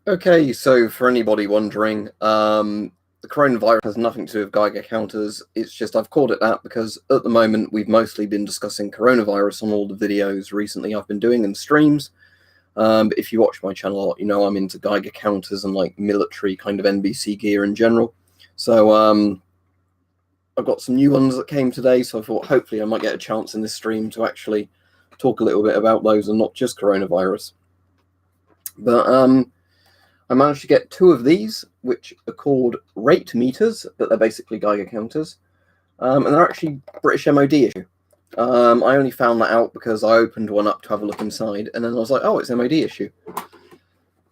Okay, so for anybody wondering, the coronavirus has nothing to do with Geiger counters. It's just I've called it that because at the moment we've mostly been discussing coronavirus on all the videos recently I've been doing and streams. But if you watch my channel a lot, you know I'm into Geiger counters and like military kind of NBC gear in general. So I've got some new ones that came today, so I thought hopefully I might get a chance in this stream to actually talk a little bit about those and not just coronavirus. But I managed to get two of these, which are called rate meters, but they're basically Geiger counters. And they're actually British MOD issue. I only found that out because I opened one up to have a look inside, and then I was like, oh, it's MOD issue.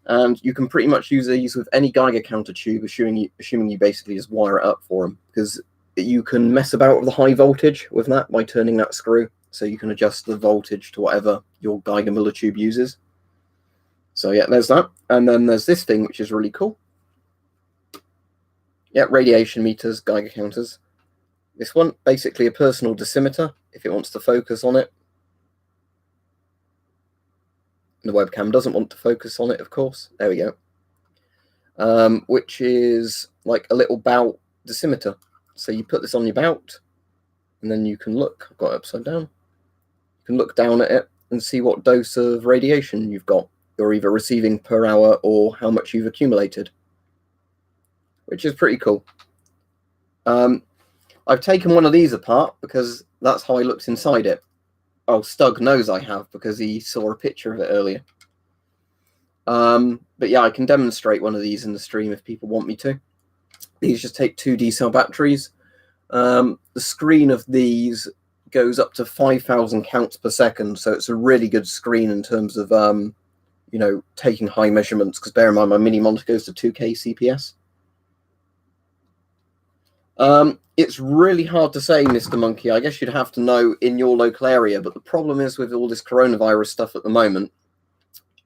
And you can pretty much use these with any Geiger counter tube, assuming you basically just wire it up for them, because you can mess about with the high voltage with that by turning that screw, so you can adjust the voltage to whatever your Geiger millitube uses. So yeah, there's that. And then there's this thing, which is really cool. Yeah, radiation meters, Geiger counters. This one, basically a personal dosimeter, if it wants to focus on it. The webcam doesn't want to focus on it, of course. There we go. Which is like a little bout dosimeter. So you put this on your bout, and then you can look. I've got it upside down. You can look down at it and see what dose of radiation you've got. You're either receiving per hour or how much you've accumulated, which is pretty cool. I've taken one of these apart because that's how I looked inside it. Oh, Stug knows I have because he saw a picture of it earlier. But yeah, I can demonstrate one of these in the stream if people want me to. These just take 2 D-cell batteries. The screen of these goes up to 5,000 counts per second, so it's a really good screen in terms of you know, taking high measurements, because bear in mind my mini monitor goes to 2K CPS. It's really hard to say, Mr. Monkey. I guess you'd have to know in your local area, but the problem is with all this coronavirus stuff at the moment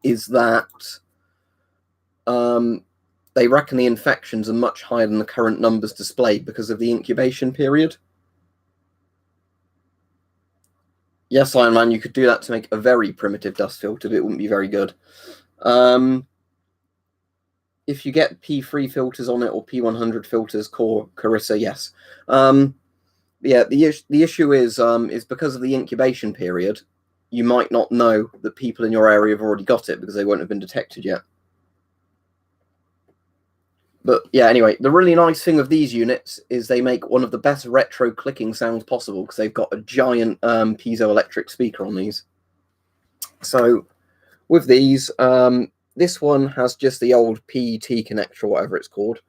is that they reckon the infections are much higher than the current numbers displayed because of the incubation period. Yes, Iron Man, you could do that to make a very primitive dust filter, but it wouldn't be very good. If you get P3 filters on it or P100 filters, Carissa, yes. Yeah, the issue is because of the incubation period, you might not know that people in your area have already got it because they won't have been detected yet. But yeah, anyway, the really nice thing of these units is they make one of the best retro clicking sounds possible because they've got a giant piezoelectric speaker on these. So with these, this one has just the old PET connector or whatever it's called.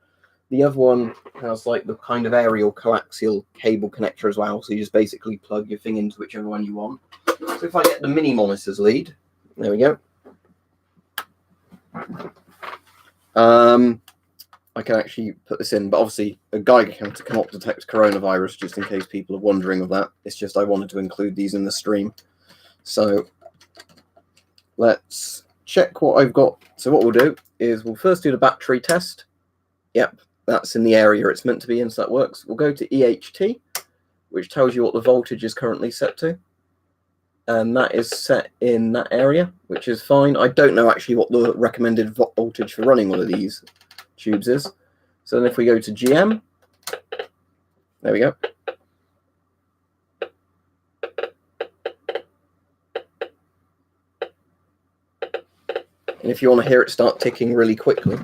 The other one has like the kind of aerial coaxial cable connector as well. So you just basically plug your thing into whichever one you want. So if I get the mini monitor's lead, there we go. I can actually put this in, but obviously a Geiger counter cannot detect coronavirus, just in case people are wondering of that. It's just I wanted to include these in the stream. So let's check what I've got. So what we'll do is we'll first do the battery test. Yep, that's in the area it's meant to be in, so that works. We'll go to EHT, which tells you what the voltage is currently set to. And that is set in that area, which is fine. I don't know actually what the recommended voltage for running one of these tubes is. So then if we go to GM, there we go. And if you want to hear it start ticking really quickly,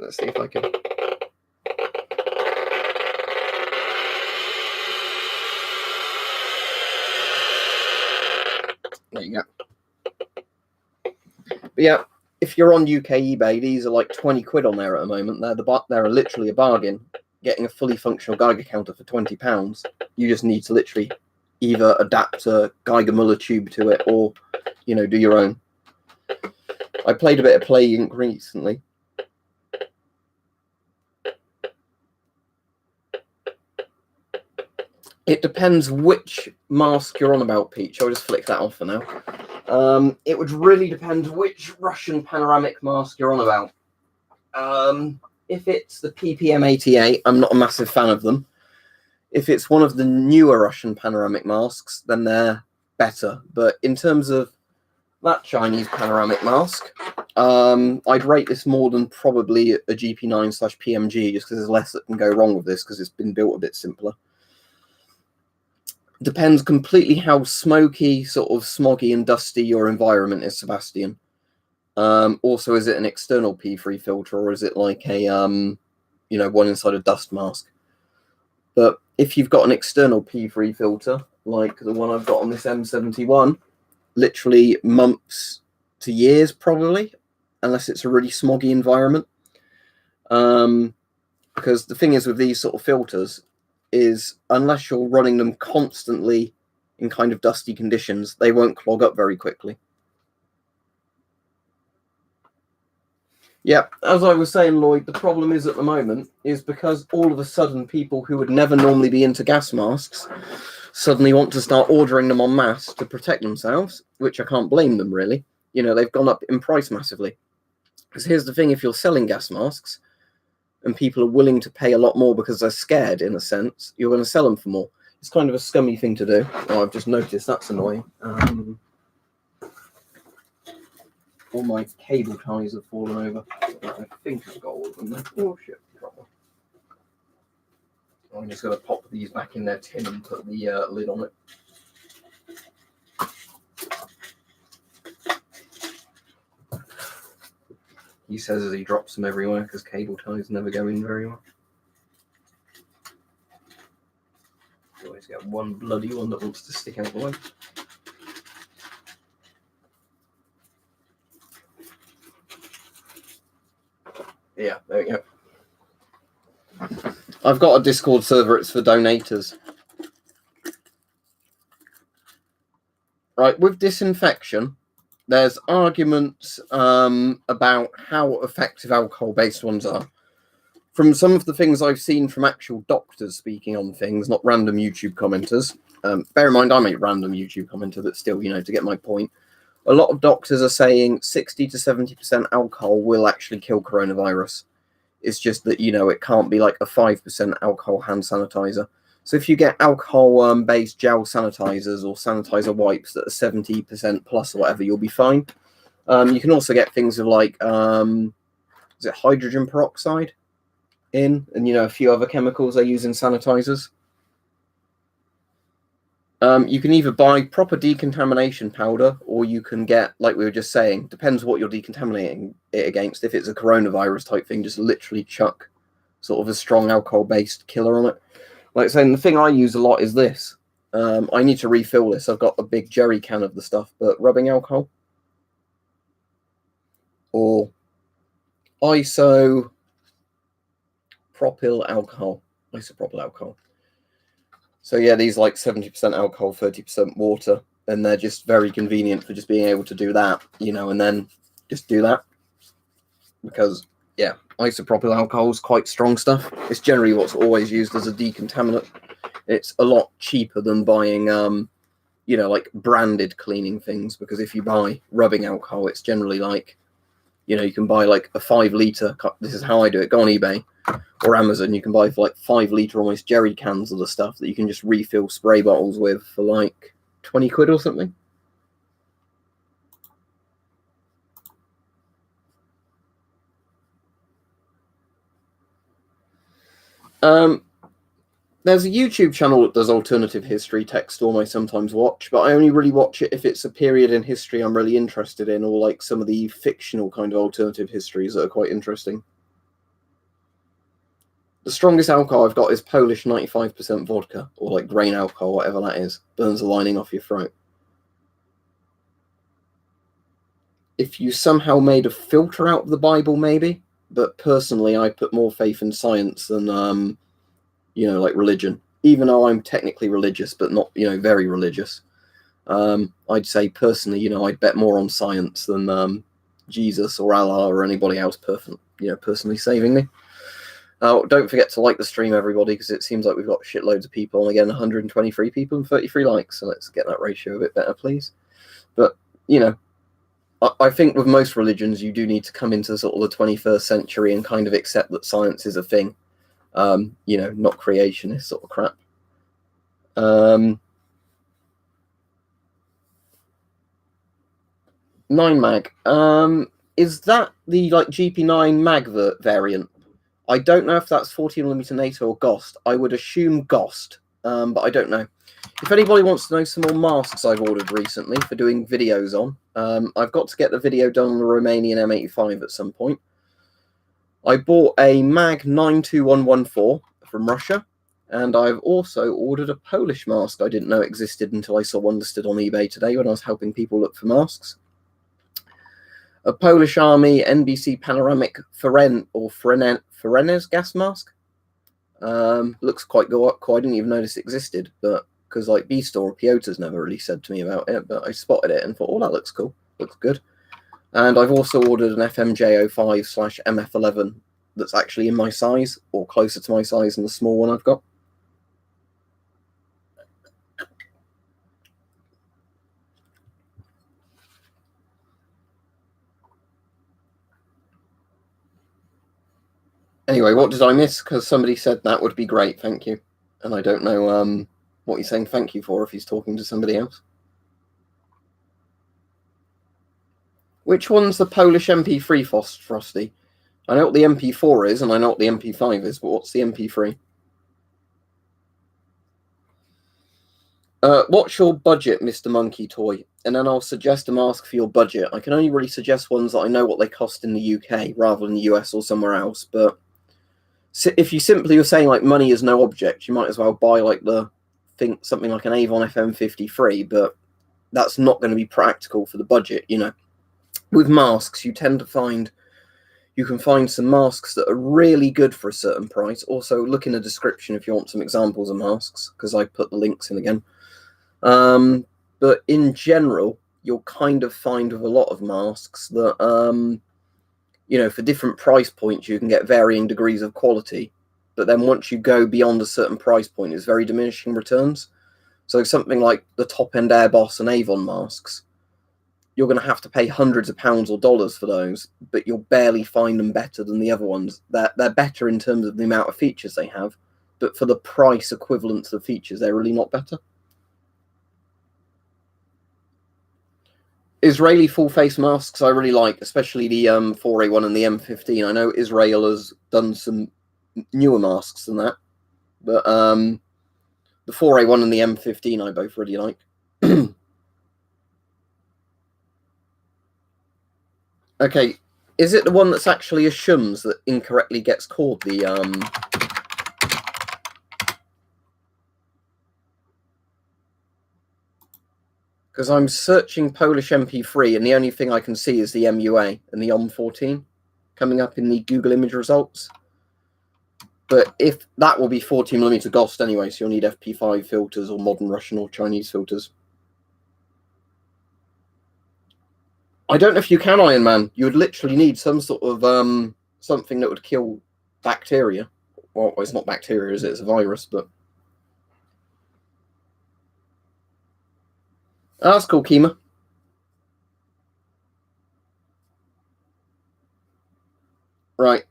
let's see if I can. There you go. But yeah, if you're on UK eBay, these are like 20 quid on there at the moment. They're literally a bargain. Getting a fully functional Geiger counter for £20, you just need to literally either adapt a Geiger Muller tube to it or, you know, do your own. I played a bit of Plague Inc. recently. It depends which mask you're on about, Peach. I'll just flick that off for now. It would really depend which Russian panoramic mask you're on about. If it's the PPM88, I'm not a massive fan of them. If it's one of the newer Russian panoramic masks, then they're better. But in terms of that Chinese panoramic mask, I'd rate this more than probably a GP9/PMG, just because there's less that can go wrong with this, because it's been built a bit simpler. Depends completely how smoky, sort of smoggy and dusty your environment is, Sebastian. Also, is it an external P3 filter, or is it like a, one inside a dust mask? But if you've got an external P3 filter, like the one I've got on this M71, literally months to years probably, unless it's a really smoggy environment. Because the thing is with these sort of filters is, unless you're running them constantly in kind of dusty conditions, they won't clog up very quickly. Yeah, as I was saying, Lloyd, the problem is at the moment is because all of a sudden people who would never normally be into gas masks suddenly want to start ordering them en masse to protect themselves, which I can't blame them, really. They've gone up in price massively. Because here's the thing, if you're selling gas masks and people are willing to pay a lot more because they're scared, in a sense, you're going to sell them for more. It's kind of a scummy thing to do. Oh, I've just noticed that's annoying. All my cable ties have fallen over. I think I've got all of them there. Oh shit, I'm just going to pop these back in their tin and put the lid on it. He says as he drops them everywhere because cable ties never go in very well. You always get one bloody one that wants to stick out the way. Yeah, there we go. I've got a Discord server, it's for donators. Right, with disinfection, there's arguments about how effective alcohol-based ones are. From some of the things I've seen from actual doctors speaking on things, not random YouTube commenters. Bear in mind, I'm a random YouTube commenter, but still, to get my point. A lot of doctors are saying 60 to 70% alcohol will actually kill coronavirus. It's just that, it can't be like a 5% alcohol hand sanitizer. So if you get alcohol-based gel sanitizers or sanitizer wipes that are 70% plus or whatever, you'll be fine. You can also get things of like, is it hydrogen peroxide in? And, a few other chemicals they use in sanitizers. You can either buy proper decontamination powder, or you can get, like we were just saying, depends what you're decontaminating it against. If it's a coronavirus type thing, just literally chuck sort of a strong alcohol-based killer on it. Like saying, the thing I use a lot is this. I need to refill this. I've got a big jerry can of the stuff, but rubbing alcohol or isopropyl alcohol. So yeah, these like 70% alcohol, 30% water, and they're just very convenient for just being able to do that, and then just do that. Because, yeah, isopropyl alcohol is quite strong stuff. It's generally what's always used as a decontaminant. It's a lot cheaper than buying, like branded cleaning things, because if you buy rubbing alcohol, it's generally like, you can buy like a 5-litre, this is how I do it, go on eBay or Amazon, you can buy for like 5-litre almost jerry cans of the stuff that you can just refill spray bottles with for like 20 quid or something. There's a YouTube channel that does alternative history, Tech Storm, I sometimes watch, but I only really watch it if it's a period in history I'm really interested in, or like some of the fictional kind of alternative histories that are quite interesting. The strongest alcohol I've got is Polish 95% vodka, or like grain alcohol, whatever that is. Burns the lining off your throat. If you somehow made a filter out of the Bible, maybe. But personally, I put more faith in science than, like religion. Even though I'm technically religious, but not, very religious. I'd say personally, I'd bet more on science than Jesus or Allah or anybody else personally saving me. Don't forget to like the stream, everybody, because it seems like we've got shitloads of people. And again, 123 people and 33 likes. So let's get that ratio a bit better, please. But, I think with most religions, you do need to come into sort of the 21st century and kind of accept that science is a thing. Not creationist sort of crap. 9mag. Is that the like GP9 mag variant? I don't know if that's 14mm NATO or GOST. I would assume GOST, but I don't know. If anybody wants to know some more masks I've ordered recently for doing videos on, I've got to get the video done on the Romanian M85 at some point. I bought a MAG 92114 from Russia, and I've also ordered a Polish mask I didn't know existed until I saw one listed on eBay today when I was helping people look for masks. A Polish Army NBC panoramic Ferenez gas mask. Looks quite cool. I didn't even notice it existed, but because like B-Store or Piota's never really said to me about it, but I spotted it and thought, oh, that looks cool. Looks good. And I've also ordered an FMJ05/MF11 that's actually in my size, or closer to my size than the small one I've got. Anyway, what did I miss? Because somebody said that would be great, thank you. And I don't know what he's saying thank you for if he's talking to somebody else. Which one's the Polish MP3, Frosty? I know what the MP4 is, and I know what the MP5 is, but what's the MP3? What's your budget, Mr. Monkey Toy? And then I'll suggest a mask for your budget. I can only really suggest ones that I know what they cost in the UK, rather than the US or somewhere else, but if you simply were saying like money is no object, you might as well buy like something like an Avon FM53, but that's not going to be practical for the budget, you know. With masks, you tend to find you can find some masks that are really good for a certain price. Also, look in the description if you want some examples of masks, because I put the links in again. But in general, you'll kind of find with a lot of masks that you know, for different price points, you can get varying degrees of quality. But then once you go beyond a certain price point, it's very diminishing returns. So something like the top-end Airboss and Avon masks, you're going to have to pay hundreds of pounds or dollars for those, but you'll barely find them better than the other ones. They're better in terms of the amount of features they have, but for the price equivalent to the features, they're really not better. Israeli full-face masks I really like, especially the 4A1 and the M15. I know Israel has done some newer masks than that, but the 4A1 and the M15 I both really like. Okay, is it the one that's actually a Shums that incorrectly gets called the because I'm searching Polish MP3 and the only thing I can see is the MUA and the OM14 coming up in the Google image results. But if that will be 14mm GOST anyway, so you'll need FP5 filters or modern Russian or Chinese filters. I don't know if you can, Iron Man. You would literally need some sort of something that would kill bacteria. Well, it's not bacteria, is it? It's a virus, but that's cool, Kima. Right.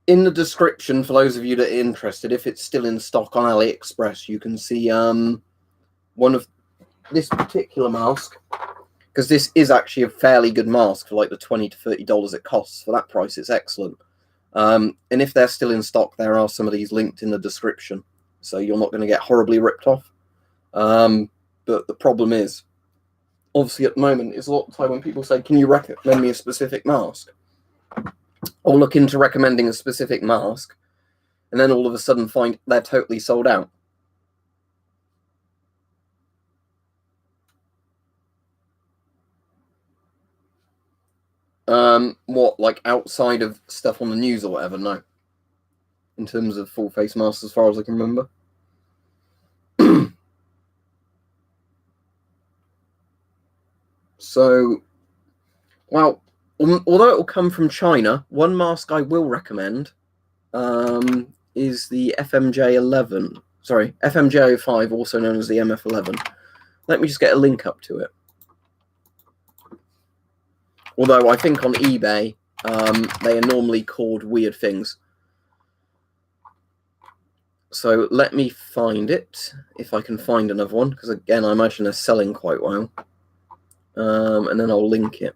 In the description, for those of you that are interested, if it's still in stock on AliExpress, you can see one of this particular mask, because this is actually a fairly good mask for like the $20 to $30 it costs. For that price, it's excellent. And if they're still in stock, there are some of these linked in the description, so you're not going to get horribly ripped off. But the problem is, obviously at the moment, it's a lot of time when people say, can you recommend me a specific mask? Or look into recommending a specific mask, and then all of a sudden find they're totally sold out. What, like outside of stuff on the news or whatever? No. In terms of full face masks, as far as I can remember. So, well, although it will come from China, one mask I will recommend is the FMJ11. Sorry, FMJ05, also known as the MF11. Let me just get a link up to it. Although I think on eBay, they are normally called weird things. So let me find it, if I can find another one, because again, I imagine they're selling quite well. And then I'll link it.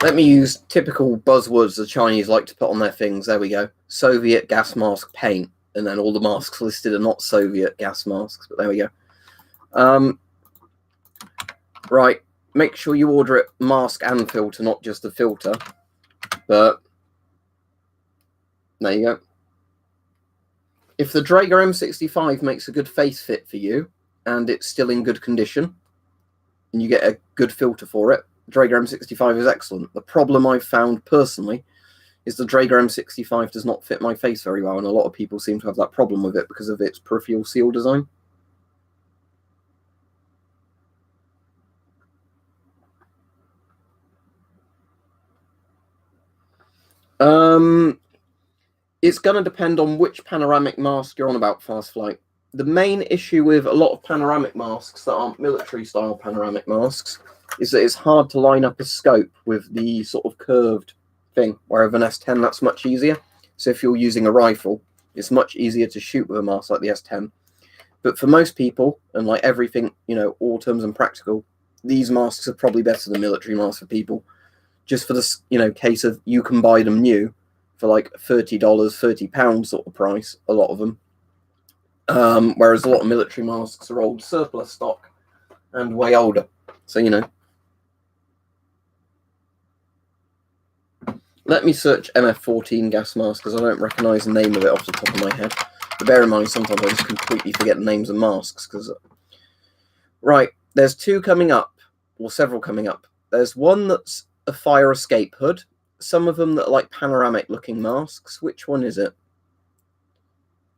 Let me use typical buzzwords the Chinese like to put on their things. There we go. Soviet gas mask paint. And then all the masks listed are not Soviet gas masks, but there we go. Right. Make sure you order it mask and filter, not just the filter. But there you go. If the Geiger M65 makes a good face fit for you, and it's still in good condition, and you get a good filter for it, Geiger M65 is excellent. The problem I've found personally is the Geiger M65 does not fit my face very well, and a lot of people seem to have that problem with it because of its peripheral seal design. It's going to depend on which panoramic mask you're on about, Fast Flight. The main issue with a lot of panoramic masks that aren't military-style panoramic masks is that it's hard to line up a scope with the sort of curved thing, where with an S10 that's much easier. So if you're using a rifle, it's much easier to shoot with a mask like the S10. But for most people, and like everything, you know, all terms and practical, these masks are probably better than military masks for people. Just for this, you know, case of you can buy them new for like $30, £30 sort of price, a lot of them. Whereas a lot of military masks are old surplus stock and way older. So, you know. Let me search MF14 gas mask because I don't recognise the name of it off the top of my head. But bear in mind, sometimes I just completely forget the names of masks. Because right, there's two coming up, or several coming up. There's one that's a fire escape hood. Some of them that are like panoramic looking masks. Which one is it?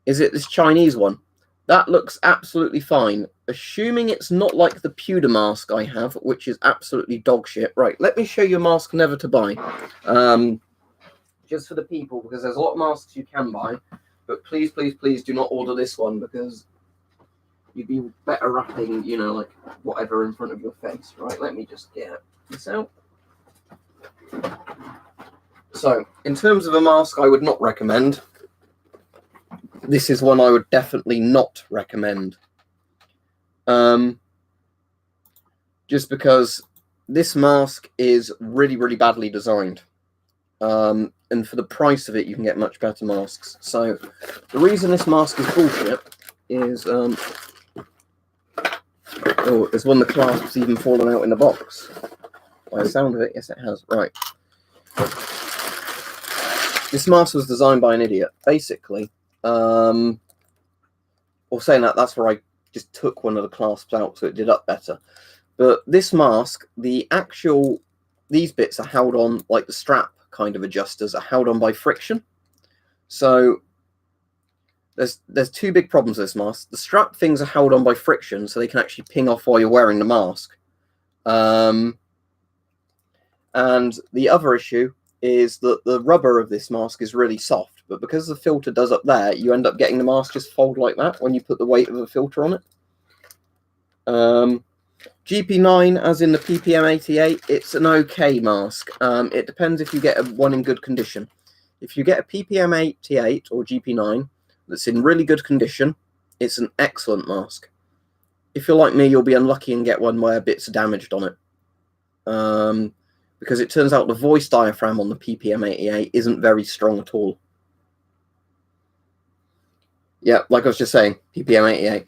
Is it this Chinese one? That looks absolutely fine. Assuming it's not like the pewter mask I have, which is absolutely dog shit. Right, let me show you a mask never to buy. Just for the people, because there's a lot of masks you can buy. But please, please, please do not order this one, because you'd be better wrapping, you know, like whatever in front of your face. Right, let me just get this out. So, in terms of a mask I would not recommend, this is one I would definitely not recommend. Just because this mask is really, really badly designed. And for the price of it, you can get much better masks. So, the reason this mask is bullshit is... oh, there's one of the clasps even fallen out in the box. By the sound of it, yes it has. Right. This mask was designed by an idiot. Basically, or saying that, that's where I just took one of the clasps out so it did up better. But this mask, these bits are held on, like the strap kind of adjusters are held on by friction. So there's two big problems with this mask. The strap things are held on by friction, so they can actually ping off while you're wearing the mask. And the other issue is that the rubber of this mask is really soft, but because the filter does up there, you end up getting the mask just fold like that when you put the weight of the filter on it. GP9, as in the PPM88, it's an okay mask. It depends if you get one in good condition. If you get a PPM88 or GP9 that's in really good condition, it's an excellent mask. If you're like me, you'll be unlucky and get one where bits are damaged on it. Because it turns out the voice diaphragm on the PPM88 isn't very strong at all. Yeah, like I was just saying, PPM88.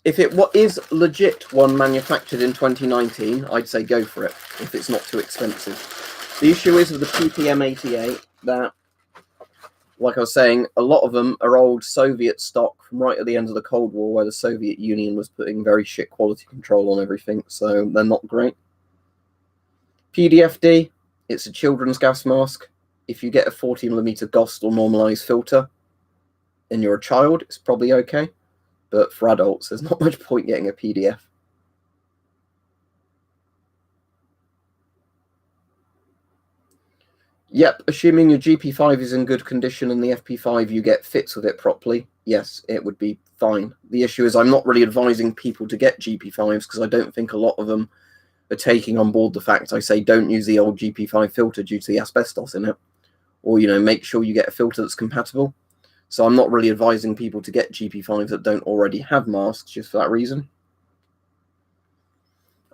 If it is legit one manufactured in 2019, I'd say go for it, if it's not too expensive. The issue is with the PPM88 that, like I was saying, a lot of them are old Soviet stock from right at the end of the Cold War, where the Soviet Union was putting very shit quality control on everything, so they're not great. PDFD, it's a children's gas mask. If you get a 40mm GOST or normalized filter and you're a child, it's probably okay. But for adults, there's not much point getting a PDF. Yep, assuming your GP5 is in good condition and the FP5 you get fits with it properly, yes, it would be fine. The issue is I'm not really advising people to get GP5s because I don't think a lot of them are taking on board the fact I say don't use the old GP5 filter due to the asbestos in it, or, you know, make sure you get a filter that's compatible. So I'm not really advising people to get GP5s that don't already have masks just for that reason.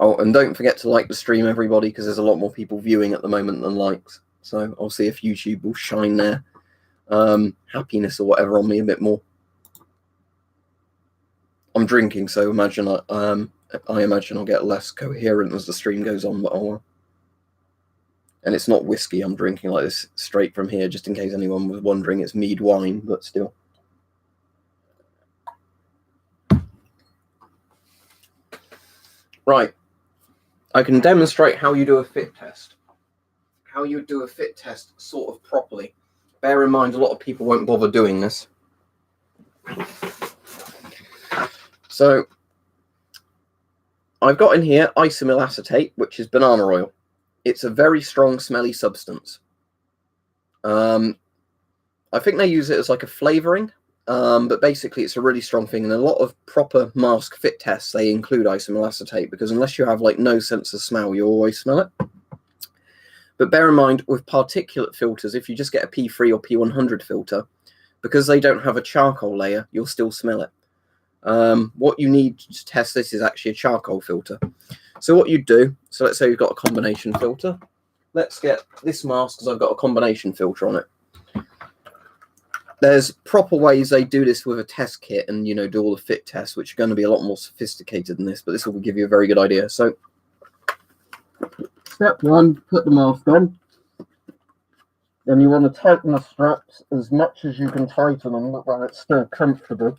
Oh, and don't forget to like the stream, everybody, because there's a lot more people viewing at the moment than likes. So I'll see if YouTube will shine their happiness or whatever on me a bit more. I'm drinking, so imagine I imagine I'll get less coherent as the stream goes on, but I'll. And it's not whiskey I'm drinking like this straight from here, just in case anyone was wondering. It's mead wine, but still. Right. I can demonstrate how you do a fit test. How you do a fit test sort of properly. Bear in mind, a lot of people won't bother doing this. So, I've got in here isomyl acetate, which is banana oil. It's a very strong, smelly substance. I think they use it as like a flavoring, but basically it's a really strong thing. And a lot of proper mask fit tests, they include isomyl acetate, because unless you have like no sense of smell, you always smell it. But bear in mind, with particulate filters, if you just get a P3 or P100 filter, because they don't have a charcoal layer, you'll still smell it. What you need to test this is actually a charcoal filter. So what you do, so let's say you've got a combination filter. Let's get this mask because I've got a combination filter on it. There's proper ways they do this with a test kit and, you know, do all the fit tests, which are going to be a lot more sophisticated than this, but this will give you a very good idea. So step one, put the mask on. Then you want to tighten the straps as much as you can tighten them while it's still comfortable.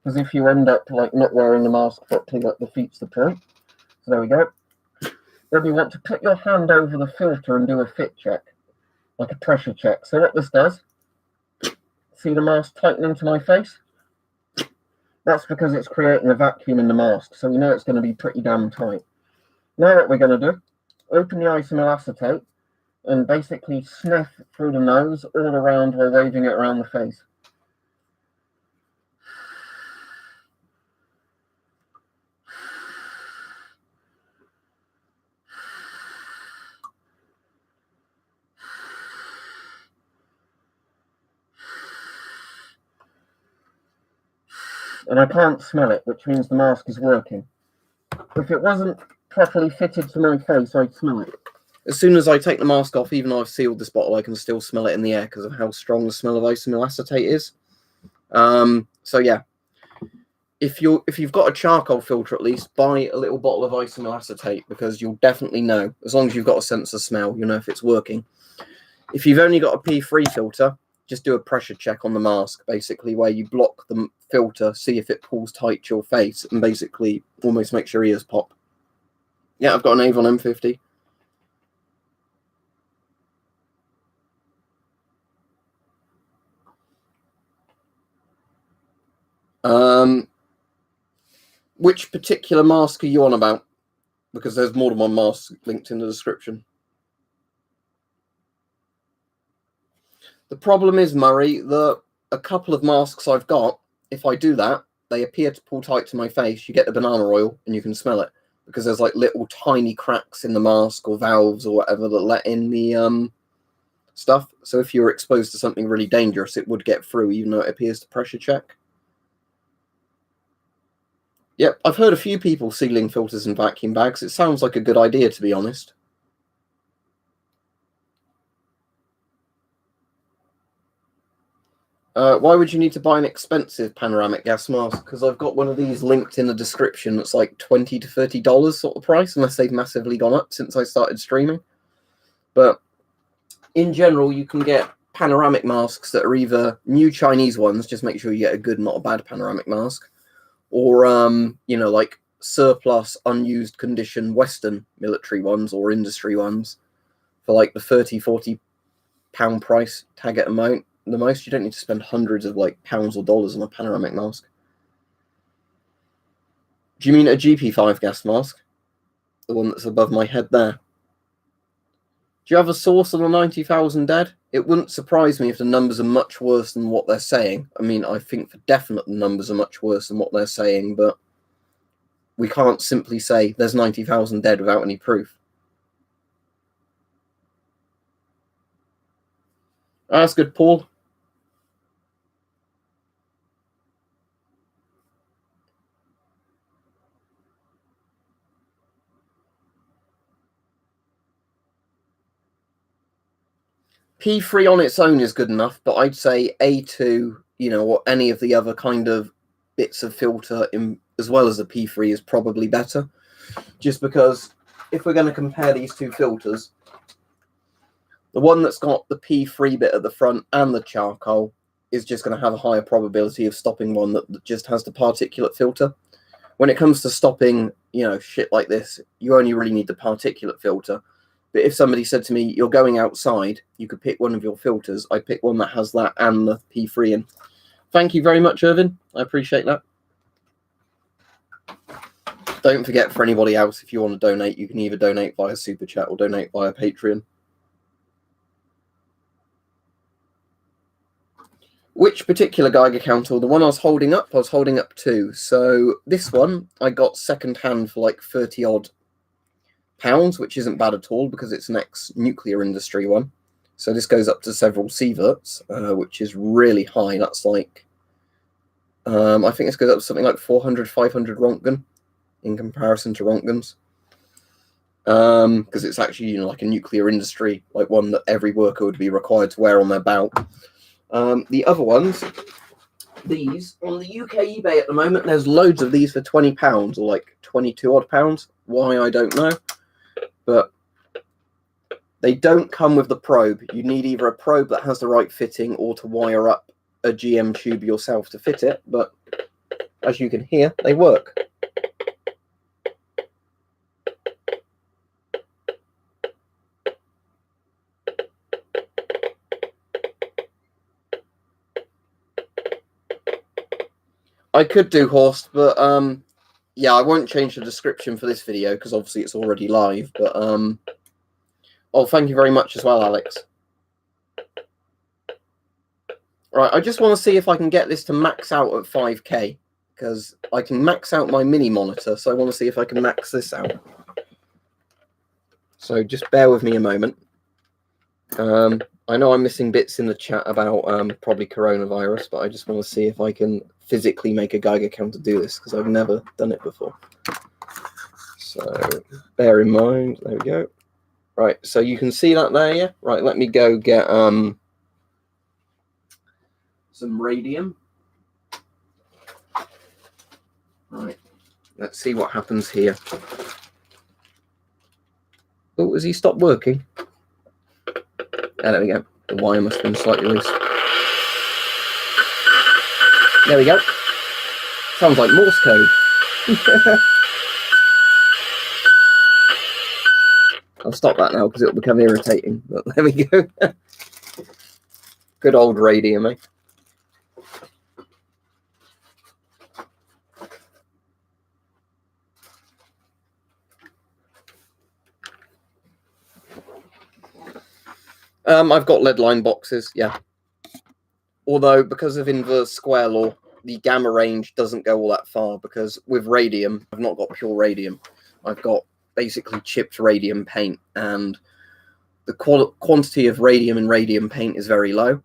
Because if you end up like not wearing the mask properly, that defeats the point. So there we go. Then you want to put your hand over the filter and do a fit check, like a pressure check. So what this does, see the mask tightening to my face? That's because it's creating a vacuum in the mask, so we know it's going to be pretty damn tight. Now what we're going to do, open the isomyl acetate and basically sniff through the nose all around while waving it around the face. And I can't smell it, which means the mask is working. If it wasn't properly fitted to my face, I'd smell it. As soon as I take the mask off, even though I've sealed this bottle, I can still smell it in the air because of how strong the smell of isomyl acetate is. So yeah, if you've got a charcoal filter, at least buy a little bottle of isomyl acetate, because you'll definitely know, as long as you've got a sense of smell, you'll know if it's working. If you've only got a P3 filter, just do a pressure check on the mask, basically, where you block the filter, see if it pulls tight to your face, and basically almost makes your ears pop. Yeah, I've got an Avon M50. Which particular mask are you on about? Because there's more than one mask linked in the description. The problem is, Murray, that a couple of masks I've got, if I do that, they appear to pull tight to my face. You get the banana oil and you can smell it, because there's like little tiny cracks in the mask or valves or whatever that let in the stuff. So if you're exposed to something really dangerous, it would get through, even though it appears to pressure check. Yep, I've heard a few people sealing filters in vacuum bags. It sounds like a good idea, to be honest. Why would you need to buy an expensive panoramic gas mask? Because I've got one of these linked in the description that's like $20 to $30 sort of price, unless they've massively gone up since I started streaming. But in general, you can get panoramic masks that are either new Chinese ones, just make sure you get a good, not a bad panoramic mask, or, you know, like surplus, unused condition Western military ones or industry ones for like the £30, £40 price tag at amount. The most. You don't need to spend hundreds of like pounds or dollars on a panoramic mask. Do you mean a GP5 gas mask? The one that's above my head there? Do you have a source on the 90,000 dead? It wouldn't surprise me if the numbers are much worse than what they're saying. I mean, I think for definite the numbers are much worse than what they're saying, but we can't simply say there's 90,000 dead without any proof. That's good, Paul. P3 on its own is good enough, but I'd say A2, you know, or any of the other kind of bits of filter as well as the P3 is probably better. Just because if we're going to compare these two filters, the one that's got the P3 bit at the front and the charcoal is just going to have a higher probability of stopping one that just has the particulate filter. When it comes to stopping, you know, shit like this, you only really need the particulate filter. But if somebody said to me, you're going outside, you could pick one of your filters, I'd pick one that has that and the P3 in. Thank you very much, Irvin. I appreciate that. Don't forget, for anybody else, if you want to donate, you can either donate via Super Chat or donate via Patreon. Which particular Geiger counter? The one I was holding up two. So this one I got second hand for like 30 odd pounds, which isn't bad at all because it's an ex-nuclear industry one. So this goes up to several sieverts, which is really high. That's like, I think this goes up to something like 400, 500 Rontgen in comparison to Rontgens. Because it's actually, you know, like a nuclear industry, like one that every worker would be required to wear on their belt. The other ones, these on the UK eBay at the moment, there's loads of these for £20 or like 22 odd pounds. Why, I don't know. But they don't come with the probe. You need either a probe that has the right fitting or to wire up a GM tube yourself to fit it. But as you can hear, they work. I could do Horst, but yeah, I won't change the description for this video because obviously it's already live. But oh, thank you very much as well, Alex. Right, I just want to see if I can get this to max out at 5K because I can max out my mini monitor, so I want to see if I can max this out. So just bear with me a moment. I know I'm missing bits in the chat about probably coronavirus, but I just want to see if I can physically make a Geiger counter do this because I've never done it before. So bear in mind, there we go. Right, so you can see that there, yeah? Right, let me go get some radium. Right, let's see what happens here. Oh, has he stopped working? Oh, there we go. The wire must have been slightly loose. There we go. Sounds like Morse code. I'll stop that now because it'll become irritating. But there we go. Good old radium, eh? I've got lead line boxes, yeah. Although, because of inverse square law, the gamma range doesn't go all that far because with radium, I've not got pure radium. I've got basically chipped radium paint, and the quantity of radium in radium paint is very low.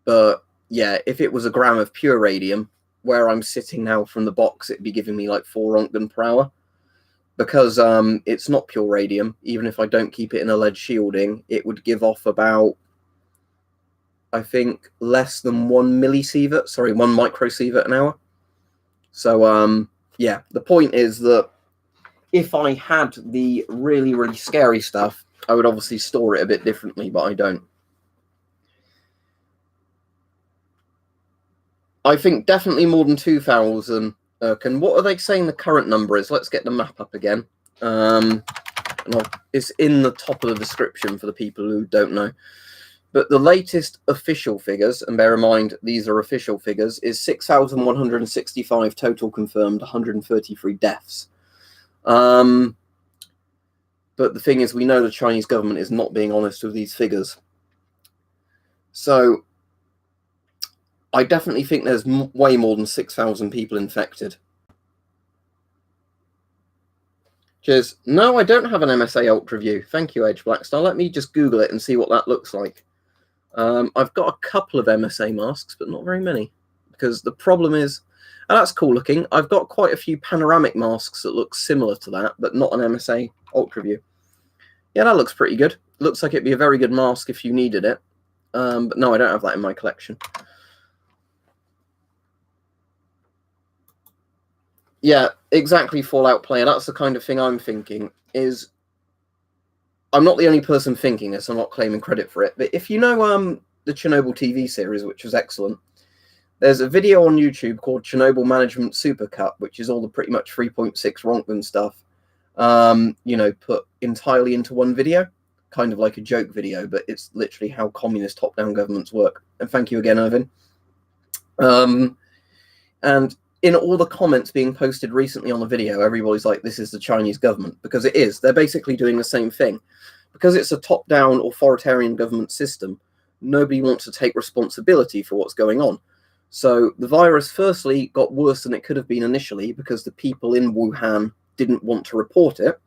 But yeah, if it was a gram of pure radium, where I'm sitting now from the box, it'd be giving me like 4 Rontgen per hour. Because it's not pure radium, even if I don't keep it in a lead shielding, it would give off about, I think, less than 1 millisievert, sorry, 1 microsievert an hour. So, yeah, the point is that if I had the really, really scary stuff, I would obviously store it a bit differently, but I don't. I think definitely more than 2,000. What are they saying the current number is? Let's get the map up again. And it's in the top of the description for the people who don't know. But the latest official figures, and bear in mind these are official figures, is 6,165 total confirmed, 133 deaths. But the thing is, we know the Chinese government is not being honest with these figures. So I definitely think there's way more than 6,000 people infected. Cheers. No, I don't have an MSA Ultra View. Thank you, Edge Blackstar. Let me just Google it and see what that looks like. I've got a couple of MSA masks, but not very many. Because the problem is, and that's cool looking, I've got quite a few panoramic masks that look similar to that, but not an MSA Ultra View. Yeah, that looks pretty good. looks like it'd be a very good mask if you needed it. But no, I don't have that in my collection. Yeah, exactly, Fallout player. That's the kind of thing I'm thinking. Is I'm not the only person thinking this. I'm not claiming credit for it. But if you know the Chernobyl TV series, which was excellent, there's a video on YouTube called Chernobyl Management Supercut, which is all the pretty much 3.6 Rontgen stuff, put entirely into one video, kind of like a joke video, but it's literally how communist top-down governments work. And thank you again, Irvin. And in all the comments being posted recently on the video, everybody's like, this is the Chinese government, because it is. They're basically doing the same thing. Because it's a top-down authoritarian government system, nobody wants to take responsibility for what's going on. So the virus firstly got worse than it could have been initially because the people in Wuhan didn't want to report it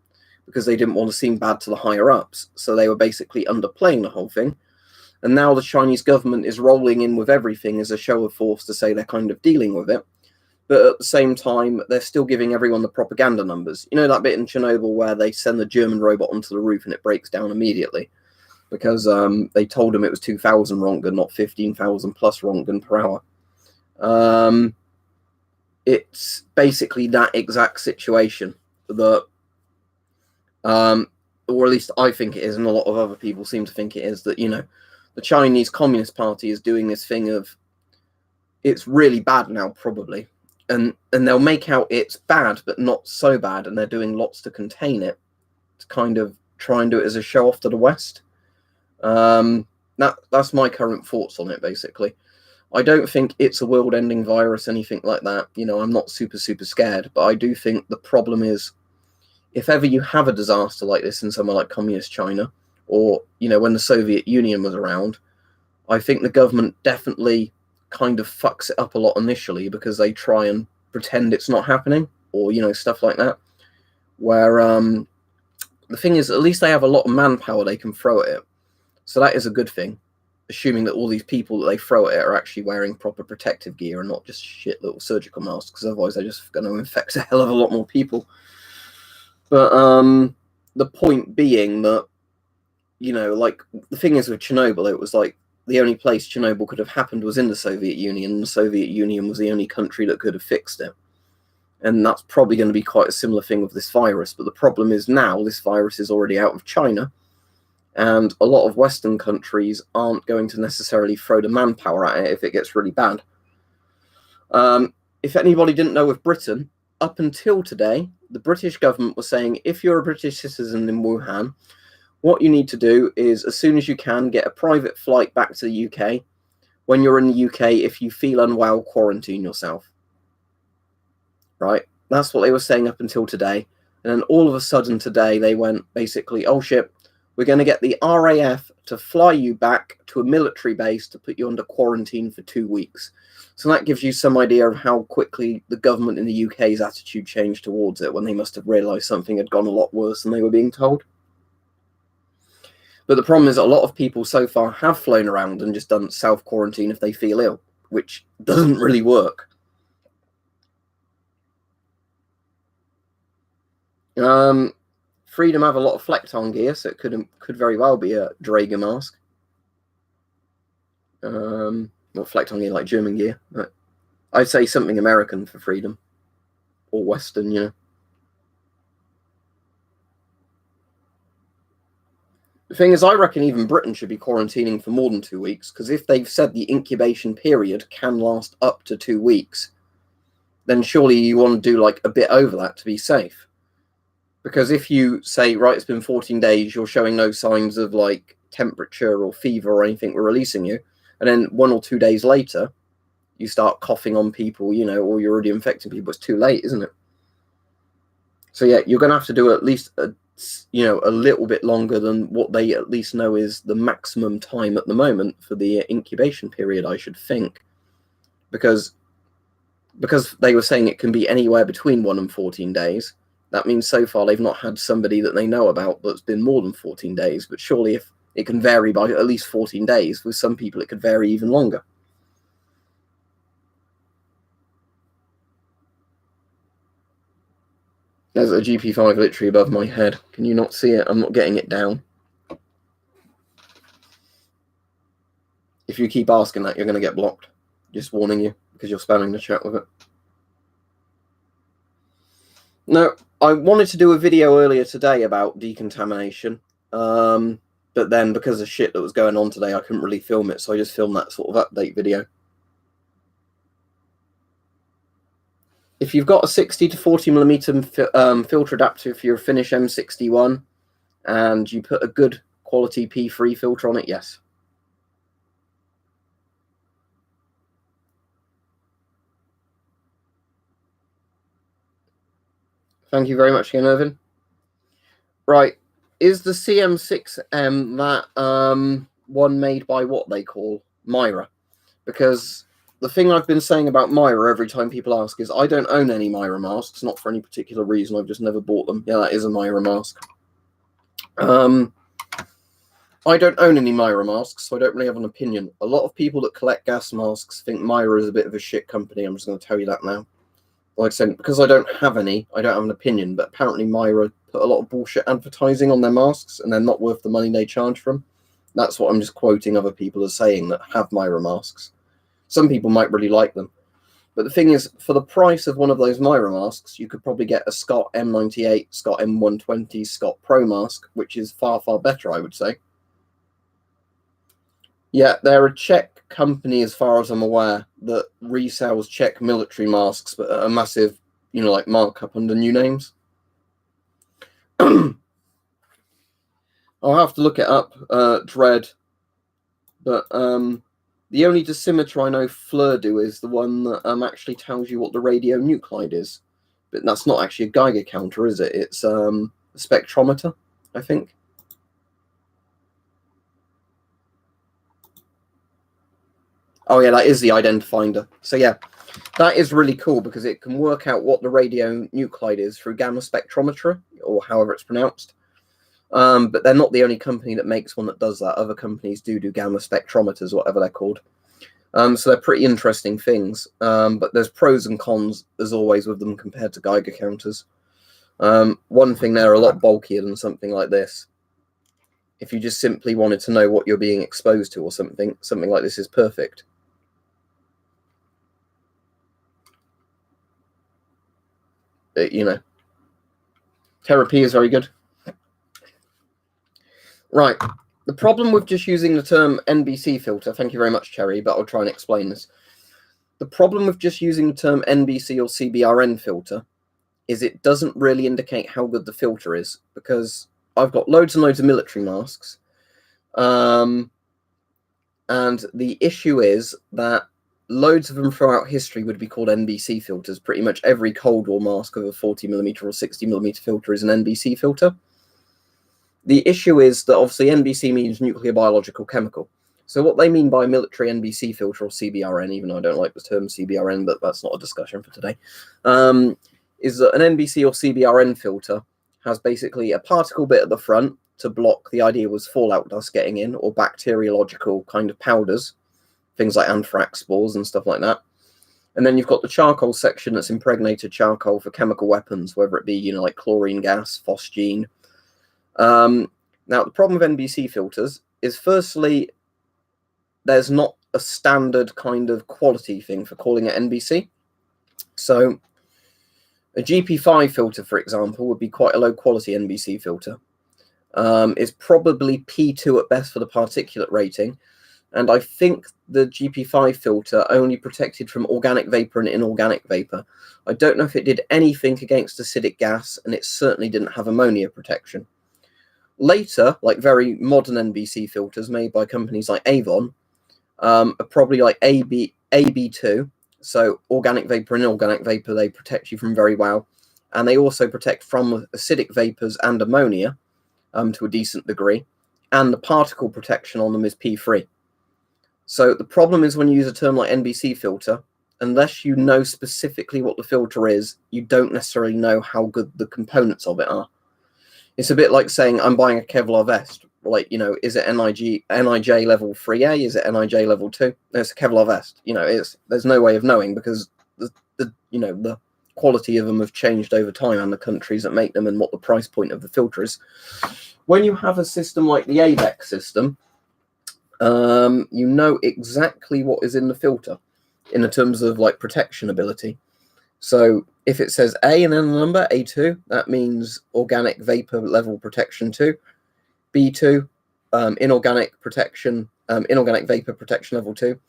because they didn't want to seem bad to the higher-ups. So they were basically underplaying the whole thing. And now the Chinese government is rolling in with everything as a show of force to say they're kind of dealing with it. But at the same time, they're still giving everyone the propaganda numbers. You know that bit in Chernobyl where they send the German robot onto the roof and it breaks down immediately? Because they told them it was 2,000 Rontgen, not 15,000 plus Rontgen per hour. It's basically that exact situation that, or at least I think it is, and a lot of other people seem to think it is, that, the Chinese Communist Party is doing this thing of, it's really bad now, probably. And they'll make out it's bad, but not so bad, and they're doing lots to contain it, to kind of try and do it as a show off to the West. That's my current thoughts on it, basically. I don't think it's a world-ending virus, anything like that. I'm not super scared, but I do think the problem is, if ever you have a disaster like this in somewhere like communist China, or, when the Soviet Union was around, I think the government definitely kind of fucks it up a lot initially because they try and pretend it's not happening, or stuff like that, where the thing is, at least they have a lot of manpower they can throw at it, so that is a good thing, assuming that all these people that they throw at it are actually wearing proper protective gear and not just shit little surgical masks, because otherwise they're just going to infect a hell of a lot more people. But the point being that, like, the thing is with Chernobyl, it was like the only place Chernobyl could have happened was in the Soviet Union, and the Soviet Union was the only country that could have fixed it. And that's probably going to be quite a similar thing with this virus. But the problem is now this virus is already out of China, and a lot of Western countries aren't going to necessarily throw the manpower at it if it gets really bad. If anybody didn't know, with Britain, up until today, the British government was saying, if you're a British citizen in Wuhan, what you need to do is, as soon as you can, get a private flight back to the UK. When you're in the UK, if you feel unwell, quarantine yourself. Right? That's what they were saying up until today. And then all of a sudden today, they went basically, oh shit, we're going to get the RAF to fly you back to a military base to put you under quarantine for 2 weeks. So that gives you some idea of how quickly the government in the UK's attitude changed towards it, when they must have realised something had gone a lot worse than they were being told. But the problem is a lot of people so far have flown around and just done self-quarantine if they feel ill, which doesn't really work. Freedom have a lot of Fleckton gear, so it could very well be a Draeger mask. Not Fleckton gear, like German gear. But I'd say something American for Freedom. Or Western, The thing is, I reckon even Britain should be quarantining for more than 2 weeks, because if they've said the incubation period can last up to 2 weeks, then surely you want to do like a bit over that to be safe. Because if you say, right, it's been 14 days, you're showing no signs of like temperature or fever or anything, we're releasing you, and then 1 or 2 days later, you start coughing on people, or you're already infecting people, it's too late, isn't it? So yeah, you're going to have to do at least a little bit longer than what they at least know is the maximum time at the moment for the incubation period, I should think. Because they were saying it can be anywhere between 1 and 14 days. That means so far they've not had somebody that they know about that's been more than 14 days. But surely if it can vary by at least 14 days, with some people it could vary even longer. There's a GP5 literally above my head. Can you not see it? I'm not getting it down. If you keep asking that, you're going to get blocked. Just warning you, because you're spamming the chat with it. No, I wanted to do a video earlier today about decontamination, but then because of shit that was going on today, I couldn't really film it, so I just filmed that sort of update video. If you've got a 60 to 40mm filter adapter for your Finish M61 and you put a good quality P3 filter on it, yes. Thank you very much again, Irvin. Right, is the CM6M that one made by what they call Myra? Because the thing I've been saying about Myra every time people ask is I don't own any Myra masks, not for any particular reason, I've just never bought them. Yeah, that is a Myra mask. I don't own any Myra masks, so I don't really have an opinion. A lot of people that collect gas masks think Myra is a bit of a shit company. I'm just going to tell you that now. Like I said, because I don't have any, I don't have an opinion, but apparently Myra put a lot of bullshit advertising on their masks, and they're not worth the money they charge for them. That's what I'm just quoting other people as saying that have Myra masks. Some people might really like them. But the thing is, for the price of one of those Myra masks, you could probably get a Scott M98, Scott M120, Scott Pro mask, which is far, far better, I would say. Yeah, they're a Czech company, as far as I'm aware, that resells Czech military masks, but at a massive, like markup under new names. I'll have to look it up, Dread. But the only dosimeter I know Fleur do is the one that actually tells you what the radionuclide is. But that's not actually a Geiger counter, is it? It's a spectrometer, I think. Oh yeah, that is the identifier. So yeah, that is really cool because it can work out what the radionuclide is through gamma spectrometry, or however it's pronounced. But they're not the only company that makes one that does that. Other companies do gamma spectrometers, whatever they're called. So they're pretty interesting things. But there's pros and cons, as always, with them compared to Geiger counters. One thing, they're a lot bulkier than something like this. If you just simply wanted to know what you're being exposed to or something like this is perfect. But, therapy is very good. Right. The problem with just using the term NBC filter, thank you very much, Cherry, but I'll try and explain this. The problem with just using the term NBC or CBRN filter is it doesn't really indicate how good the filter is, because I've got loads and loads of military masks. And the issue is that loads of them throughout history would be called NBC filters. Pretty much every Cold War mask of a 40mm or 60mm filter is an NBC filter. The issue is that obviously NBC means nuclear, biological, chemical. So what they mean by military NBC filter or CBRN, even though I don't like the term CBRN, but that's not a discussion for today, is that an NBC or CBRN filter has basically a particle bit at the front to block, the idea was fallout dust getting in, or bacteriological kind of powders, things like anthrax spores and stuff like that. And then you've got the charcoal section that's impregnated charcoal for chemical weapons, whether it be, like chlorine gas, phosgene. Now, the problem with NBC filters is, firstly, there's not a standard kind of quality thing for calling it NBC. So a GP5 filter, for example, would be quite a low quality NBC filter. It's probably P2 at best for the particulate rating. And I think the GP5 filter only protected from organic vapor and inorganic vapor. I don't know if it did anything against acidic gas, and it certainly didn't have ammonia protection. Later, like very modern NBC filters made by companies like Avon, are probably like AB2. So organic vapor and inorganic vapor, they protect you from very well. And they also protect from acidic vapors and ammonia to a decent degree. And the particle protection on them is P3. So the problem is when you use a term like NBC filter, unless you know specifically what the filter is, you don't necessarily know how good the components of it are. It's a bit like saying I'm buying a Kevlar vest. Like, is it NIJ level 3A? Is it NIJ level 2? No, it's a Kevlar vest. There's no way of knowing because the quality of them have changed over time, and the countries that make them and what the price point of the filter is. When you have a system like the AVEX system, you know exactly what is in the filter in terms of like protection ability. So if it says A and then the number A2, that means organic vapor level protection 2. B2, inorganic vapor protection level 2.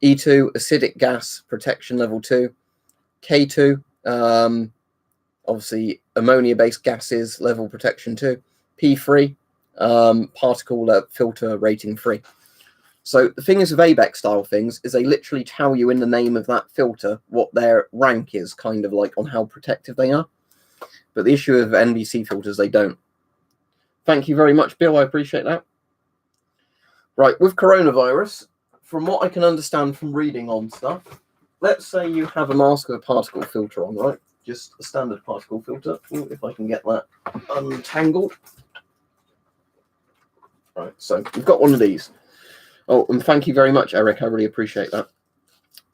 E2, acidic gas protection level 2. K2, obviously ammonia-based gases level protection 2. P3, particle filter rating 3. So the thing is with ABEX style things is they literally tell you in the name of that filter what their rank is, kind of like on how protective they are. But the issue with NVC filters, they don't. Thank you very much, Bill. I appreciate that. Right, with coronavirus, from what I can understand from reading on stuff, let's say you have a mask with a particle filter on, right? Just a standard particle filter. Ooh, if I can get that untangled. Right, so we've got one of these. Oh, and thank you very much, Eric. I really appreciate that.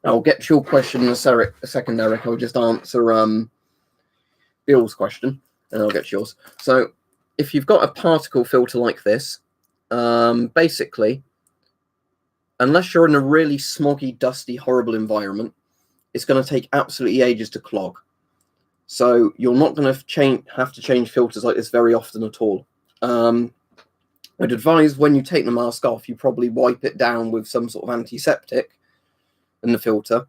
I'll get to your question in a second, Eric. I'll just answer Bill's question, and I'll get to yours. So, if you've got a particle filter like this, basically, unless you're in a really smoggy, dusty, horrible environment, it's going to take absolutely ages to clog. So you're not going to have to change filters like this very often at all. I'd advise when you take the mask off, you probably wipe it down with some sort of antiseptic in the filter,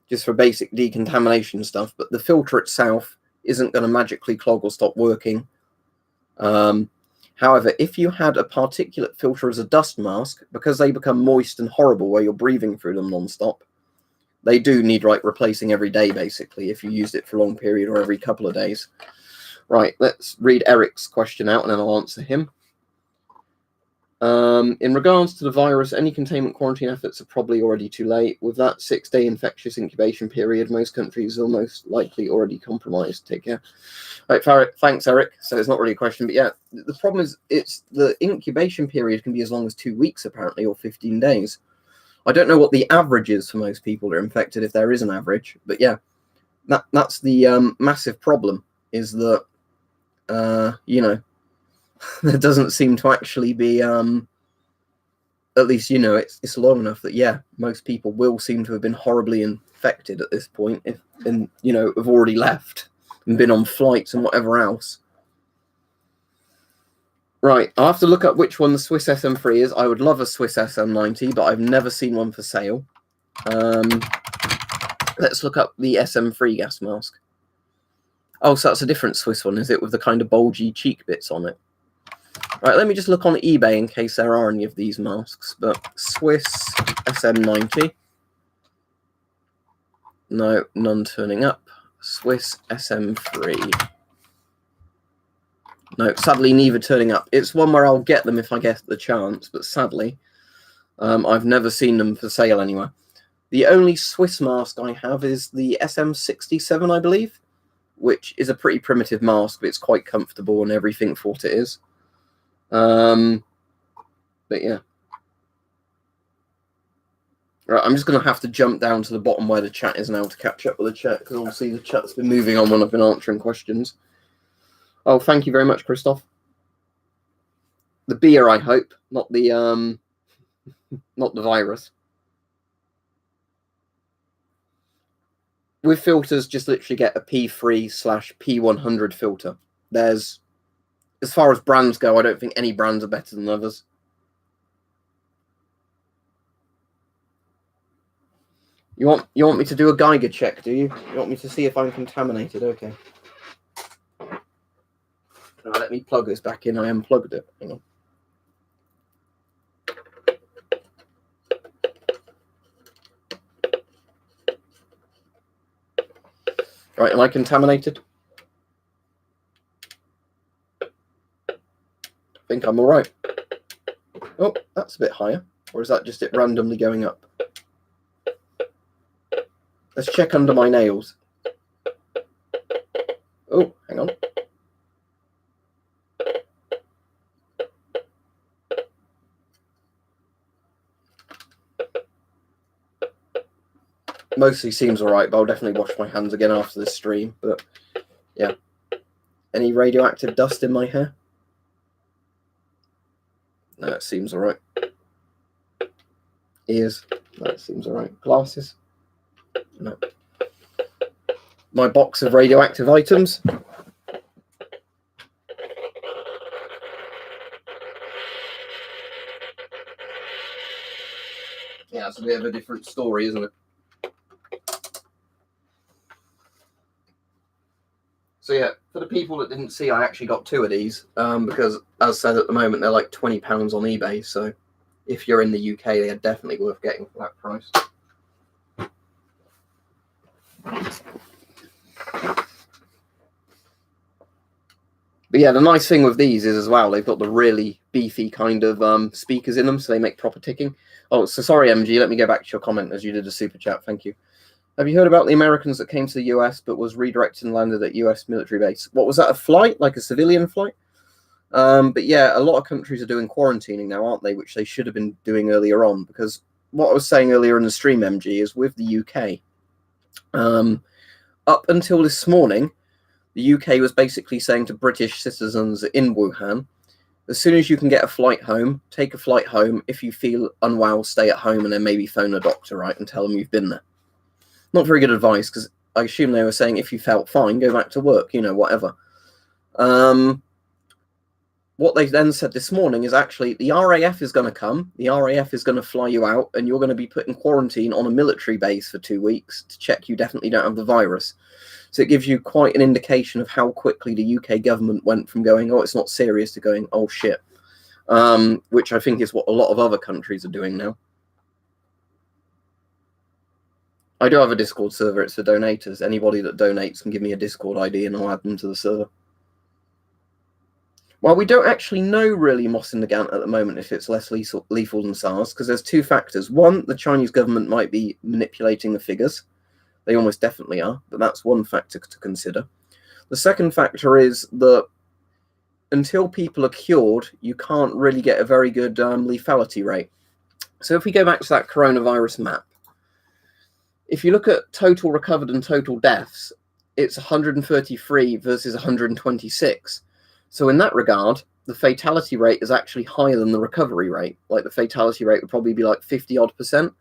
just for basic decontamination stuff. But the filter itself isn't going to magically clog or stop working. However, if you had a particulate filter as a dust mask, because they become moist and horrible where you're breathing through them non-stop, they do need like replacing every day, basically, if you used it for a long period or every couple of days. Right, let's read Eric's question out and then I'll answer him. In regards to the virus, any containment quarantine efforts are probably already too late. With that 6-day infectious incubation period, most countries are most likely already compromised. Take care. Right, thanks, Eric. So it's not really a question, but yeah, the problem is it's the incubation period can be as long as 2 weeks, apparently, or 15 days. I don't know what the average is for most people who are infected, if there is an average, but yeah, that's the massive problem, is that, you know, there doesn't seem to actually be, at least, you know, it's long enough that, yeah, most people will seem to have been horribly infected at this point, and, you know, have already left and been on flights and whatever else. Right, I'll have to look up which one the Swiss SM3 is. I would love a Swiss SM90, but I've never seen one for sale. Let's look up the SM3 gas mask. Oh, so that's a different Swiss one, is it, with the kind of bulgy cheek bits on it? Right, let me just look on eBay in case there are any of these masks. But Swiss SM90. No, none turning up. Swiss SM3. No, sadly, neither turning up. It's one where I'll get them if I get the chance, but sadly, I've never seen them for sale anywhere. The only Swiss mask I have is the SM67, I believe, which is a pretty primitive mask, but it's quite comfortable and everything for what it is. But yeah. Right, I'm just going to have to jump down to the bottom where the chat is now to catch up with the chat, because obviously the chat's been moving on when I've been answering questions. Oh, thank you very much, Christoph. The beer, I hope, not the not the virus. With filters, just literally get a P3/P100 filter. There's, as far as brands go, I don't think any brands are better than others. You want me to do a Geiger check, do you? You want me to see if I'm contaminated? Okay. Now, let me plug this back in. I unplugged it. Hang on. Right, am I contaminated? I think I'm all right. Oh, that's a bit higher. Or is that just it randomly going up? Let's check under my nails. Oh, hang on. Mostly seems all right, but I'll definitely wash my hands again after this stream. But yeah, any radioactive dust in my hair? No, it seems all right. Ears. That seems alright. Glasses. No. My box of radioactive items. Yeah, it's a bit of a different story, isn't it? So yeah, for the people that didn't see, I actually got 2 of these because, as said, at the moment they're like £20 on eBay. So if you're in the UK, they are definitely worth getting for that price. But yeah, the nice thing with these is as well, they've got the really beefy kind of speakers in them, so they make proper ticking. Oh, so sorry, MG, let me go back to your comment as you did a super chat. Thank you. Have you heard about the Americans that came to the US but was redirected and landed at US military base? What was that, a flight? Like a civilian flight? But yeah, a lot of countries are doing quarantining now, aren't they? Which they should have been doing earlier on, because what I was saying earlier in the stream, MG, is with the UK, up until this morning, the UK was basically saying to British citizens in Wuhan, as soon as you can get a flight home, take a flight home. If you feel unwell, stay at home and then maybe phone a doctor, right, and tell them you've been there. Not very good advice, because I assume they were saying if you felt fine, go back to work, you know, whatever. What they then said this morning is actually the RAF is going to come, the RAF is going to fly you out, and you're going to be put in quarantine on a military base for 2 weeks to check you definitely don't have the virus. So it gives you quite an indication of how quickly the UK government went from going, oh, it's not serious, to going, oh, shit, which I think is what a lot of other countries are doing now. I do have a Discord server. It's for donators. Anybody that donates can give me a Discord ID and I'll add them to the server. Well, we don't actually know really Moss in the Gant at the moment if it's less lethal than SARS, because there's 2 factors. One, the Chinese government might be manipulating the figures. They almost definitely are, but that's one factor to consider. The second factor is that until people are cured, you can't really get a very good lethality rate. So if we go back to that coronavirus map, if you look at total recovered and total deaths, it's 133 versus 126. So in that regard, the fatality rate is actually higher than the recovery rate. Like the fatality rate would probably be like 50-odd%.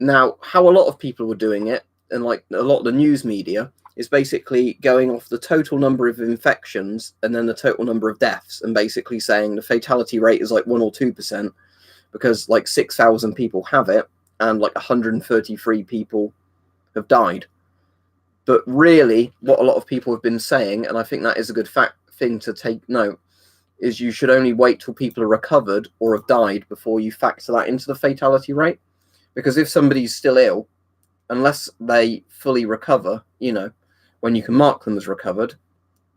Now, how a lot of people were doing it, and like a lot of the news media, is basically going off the total number of infections and then the total number of deaths, and basically saying the fatality rate is like 1 or 2% because like 6,000 people have it and like 133 people have died. But really, what a lot of people have been saying, and I think that is a good thing to take note, is you should only wait till people are recovered or have died before you factor that into the fatality rate. Because if somebody's still ill, unless they fully recover, you know, when you can mark them as recovered,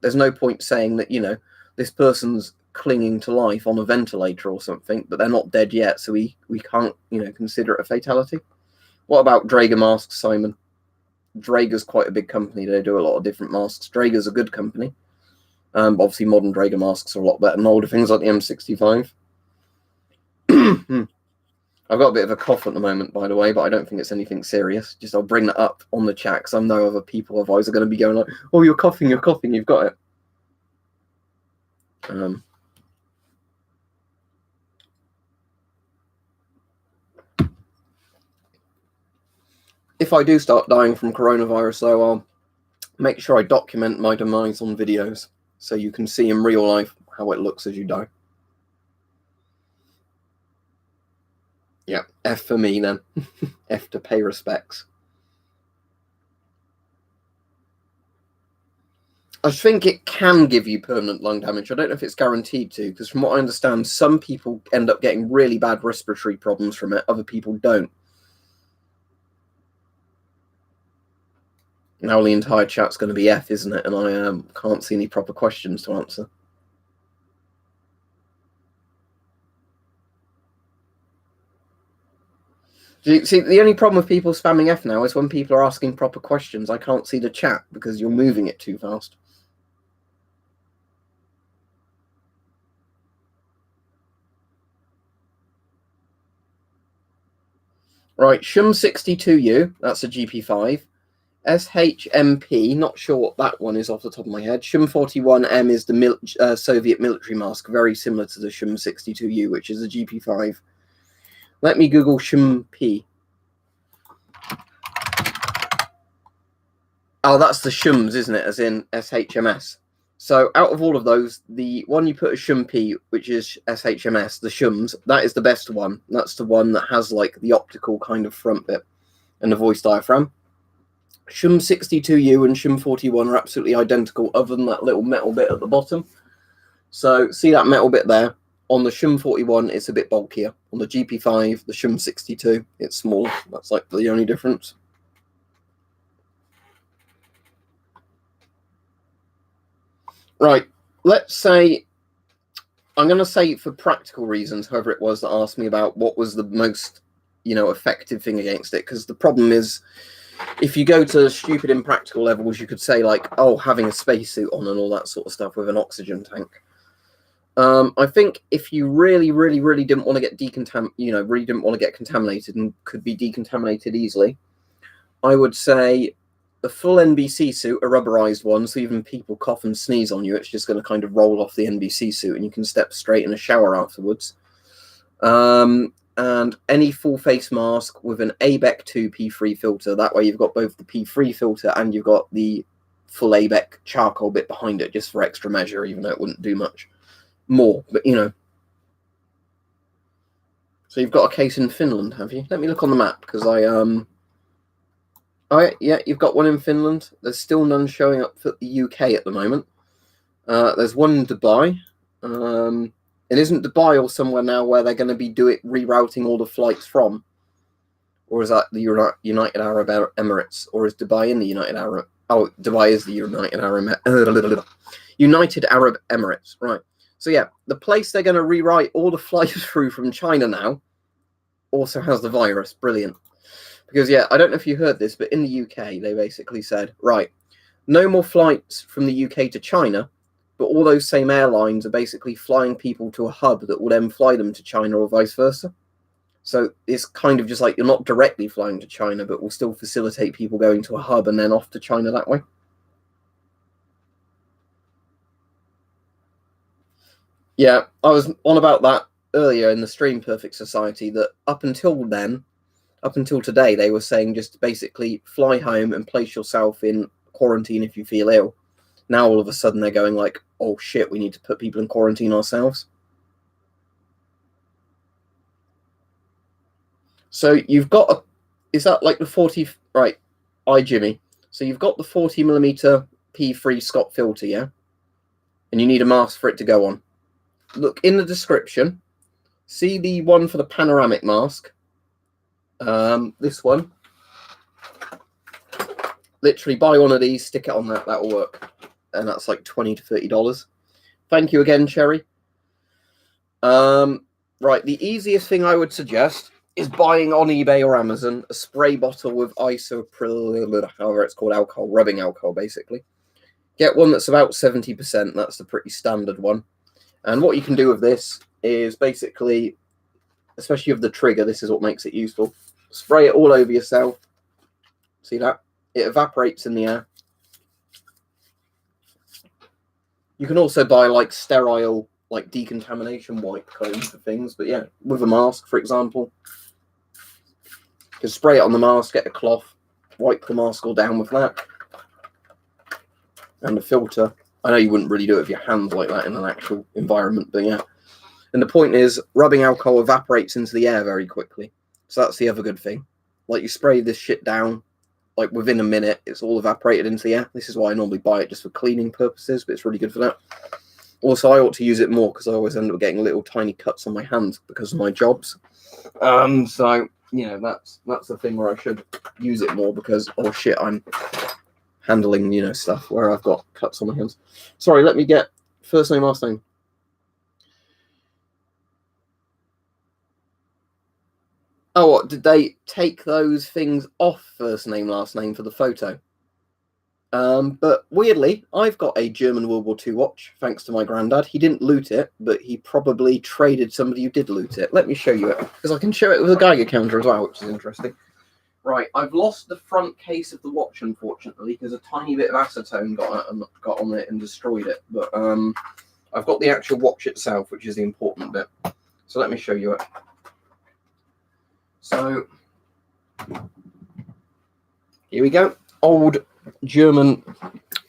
there's no point saying that, you know, this person's clinging to life on a ventilator or something, but they're not dead yet, so we can't, you know, consider it a fatality. What about Draeger masks, Simon? Draeger's quite a big company. They do a lot of different masks. Draeger's a good company. Obviously, modern Draeger masks are a lot better than older things like the M65. I've got a bit of a cough at the moment, by the way, but I don't think it's anything serious. Just I'll bring that up on the chat because I know other people otherwise are going to be going like, oh, you're coughing, you've got it. If I do start dying from coronavirus, though, I'll make sure I document my demise on videos so you can see in real life how it looks as you die. Yeah, F for me then. F to pay respects. I think it can give you permanent lung damage. I don't know if it's guaranteed to, because from what I understand, some people end up getting really bad respiratory problems from it. Other people don't. Now the entire chat's going to be F, isn't it? And I can't see any proper questions to answer. See, the only problem with people spamming F now is when people are asking proper questions, I can't see the chat because you're moving it too fast. Right, Shum62U, that's a GP5. SHMP, not sure what that one is off the top of my head. Shum41M is the Soviet military mask, very similar to the Shum62U, which is a GP5. Let me Google Shump. Oh, that's the Shums, isn't it? As in SHMS. So out of all of those, the one you put as Shump, which is SHMS, the Shums, that is the best one. That's the one that has like the optical kind of front bit and the voice diaphragm. Shum 62U and Shum 41 are absolutely identical, other than that little metal bit at the bottom. So see that metal bit there? On the Shum 41, it's a bit bulkier. On the GP5, the Shum 62, it's smaller. That's like the only difference. Right, let's say, I'm going to say for practical reasons, whoever it was that asked me about what was the most, effective thing against it, because the problem is, if you go to stupid impractical levels, you could say like, oh, having a spacesuit on and all that sort of stuff with an oxygen tank. I think if you really, really, really didn't want to get really didn't want to get contaminated and could be decontaminated easily, I would say a full NBC suit, a rubberized one, so even people cough and sneeze on you, it's just going to kind of roll off the NBC suit and you can step straight in a shower afterwards. And any full face mask with an ABEC 2 P3 filter. That way you've got both the P3 filter and you've got the full ABEC charcoal bit behind it, just for extra measure, even though it wouldn't do much more. But, So you've got a case in Finland, have you? Let me look on the map, because Oh, yeah, you've got one in Finland. There's still none showing up for the UK at the moment. There's one in Dubai. It isn't Dubai or somewhere now where they're going to be rerouting all the flights from? Or is that the United Arab Emirates? Or is Dubai in the United Arab... Oh, Dubai is the United Arab Emirates. Right. So, yeah, the place they're going to rewrite all the flights through from China now also has the virus. Brilliant. Because, yeah, I don't know if you heard this, but in the UK, they basically said, right, no more flights from the UK to China, but all those same airlines are basically flying people to a hub that will then fly them to China or vice versa. So it's kind of just like you're not directly flying to China, but will still facilitate people going to a hub and then off to China that way. Yeah, I was on about that earlier in the stream, Perfect Society, that up until today, they were saying just basically fly home and place yourself in quarantine if you feel ill. Now all of a sudden they're going like, oh shit, we need to put people in quarantine ourselves. So you've got is that like the 40, right, Jimmy. So you've got the 40mm P3 Scott filter, yeah? And you need a mask for it to go on. Look in the description. See the one for the panoramic mask? This one. Literally buy one of these, stick it on that'll work. And that's like $20 to $30. Thank you again, Cherry. Right, the easiest thing I would suggest is buying on eBay or Amazon a spray bottle with isopropyl, however it's called, alcohol, rubbing alcohol, basically. Get one that's about 70%. That's the pretty standard one. And what you can do with this is basically, especially with the trigger, this is what makes it useful. Spray it all over yourself. See that? It evaporates in the air. You can also buy like sterile, like decontamination wipe cones for things. But yeah, with a mask, for example, you can spray it on the mask, get a cloth, wipe the mask all down with that. And the filter. I know you wouldn't really do it with your hands like that in an actual environment, but yeah. And the point is, rubbing alcohol evaporates into the air very quickly. So that's the other good thing. Like you spray this shit down, like within a minute, it's all evaporated into the air. This is why I normally buy it just for cleaning purposes, but it's really good for that. Also, I ought to use it more because I always end up getting little tiny cuts on my hands because of my jobs. So, that's the thing where I should use it more because, oh shit, I'm handling, stuff where I've got cuts on my hands. Sorry, let me get first name, last name. Oh, what, did they take those things off first name, last name for the photo? But weirdly, I've got a German World War II watch, thanks to my granddad. He didn't loot it, but he probably traded somebody who did loot it. Let me show you it, because I can show it with a Geiger counter as well, which is interesting. Right, I've lost the front case of the watch, unfortunately, because a tiny bit of acetone got on it and destroyed it. But I've got the actual watch itself, which is the important bit. So let me show you it. So here we go. Old German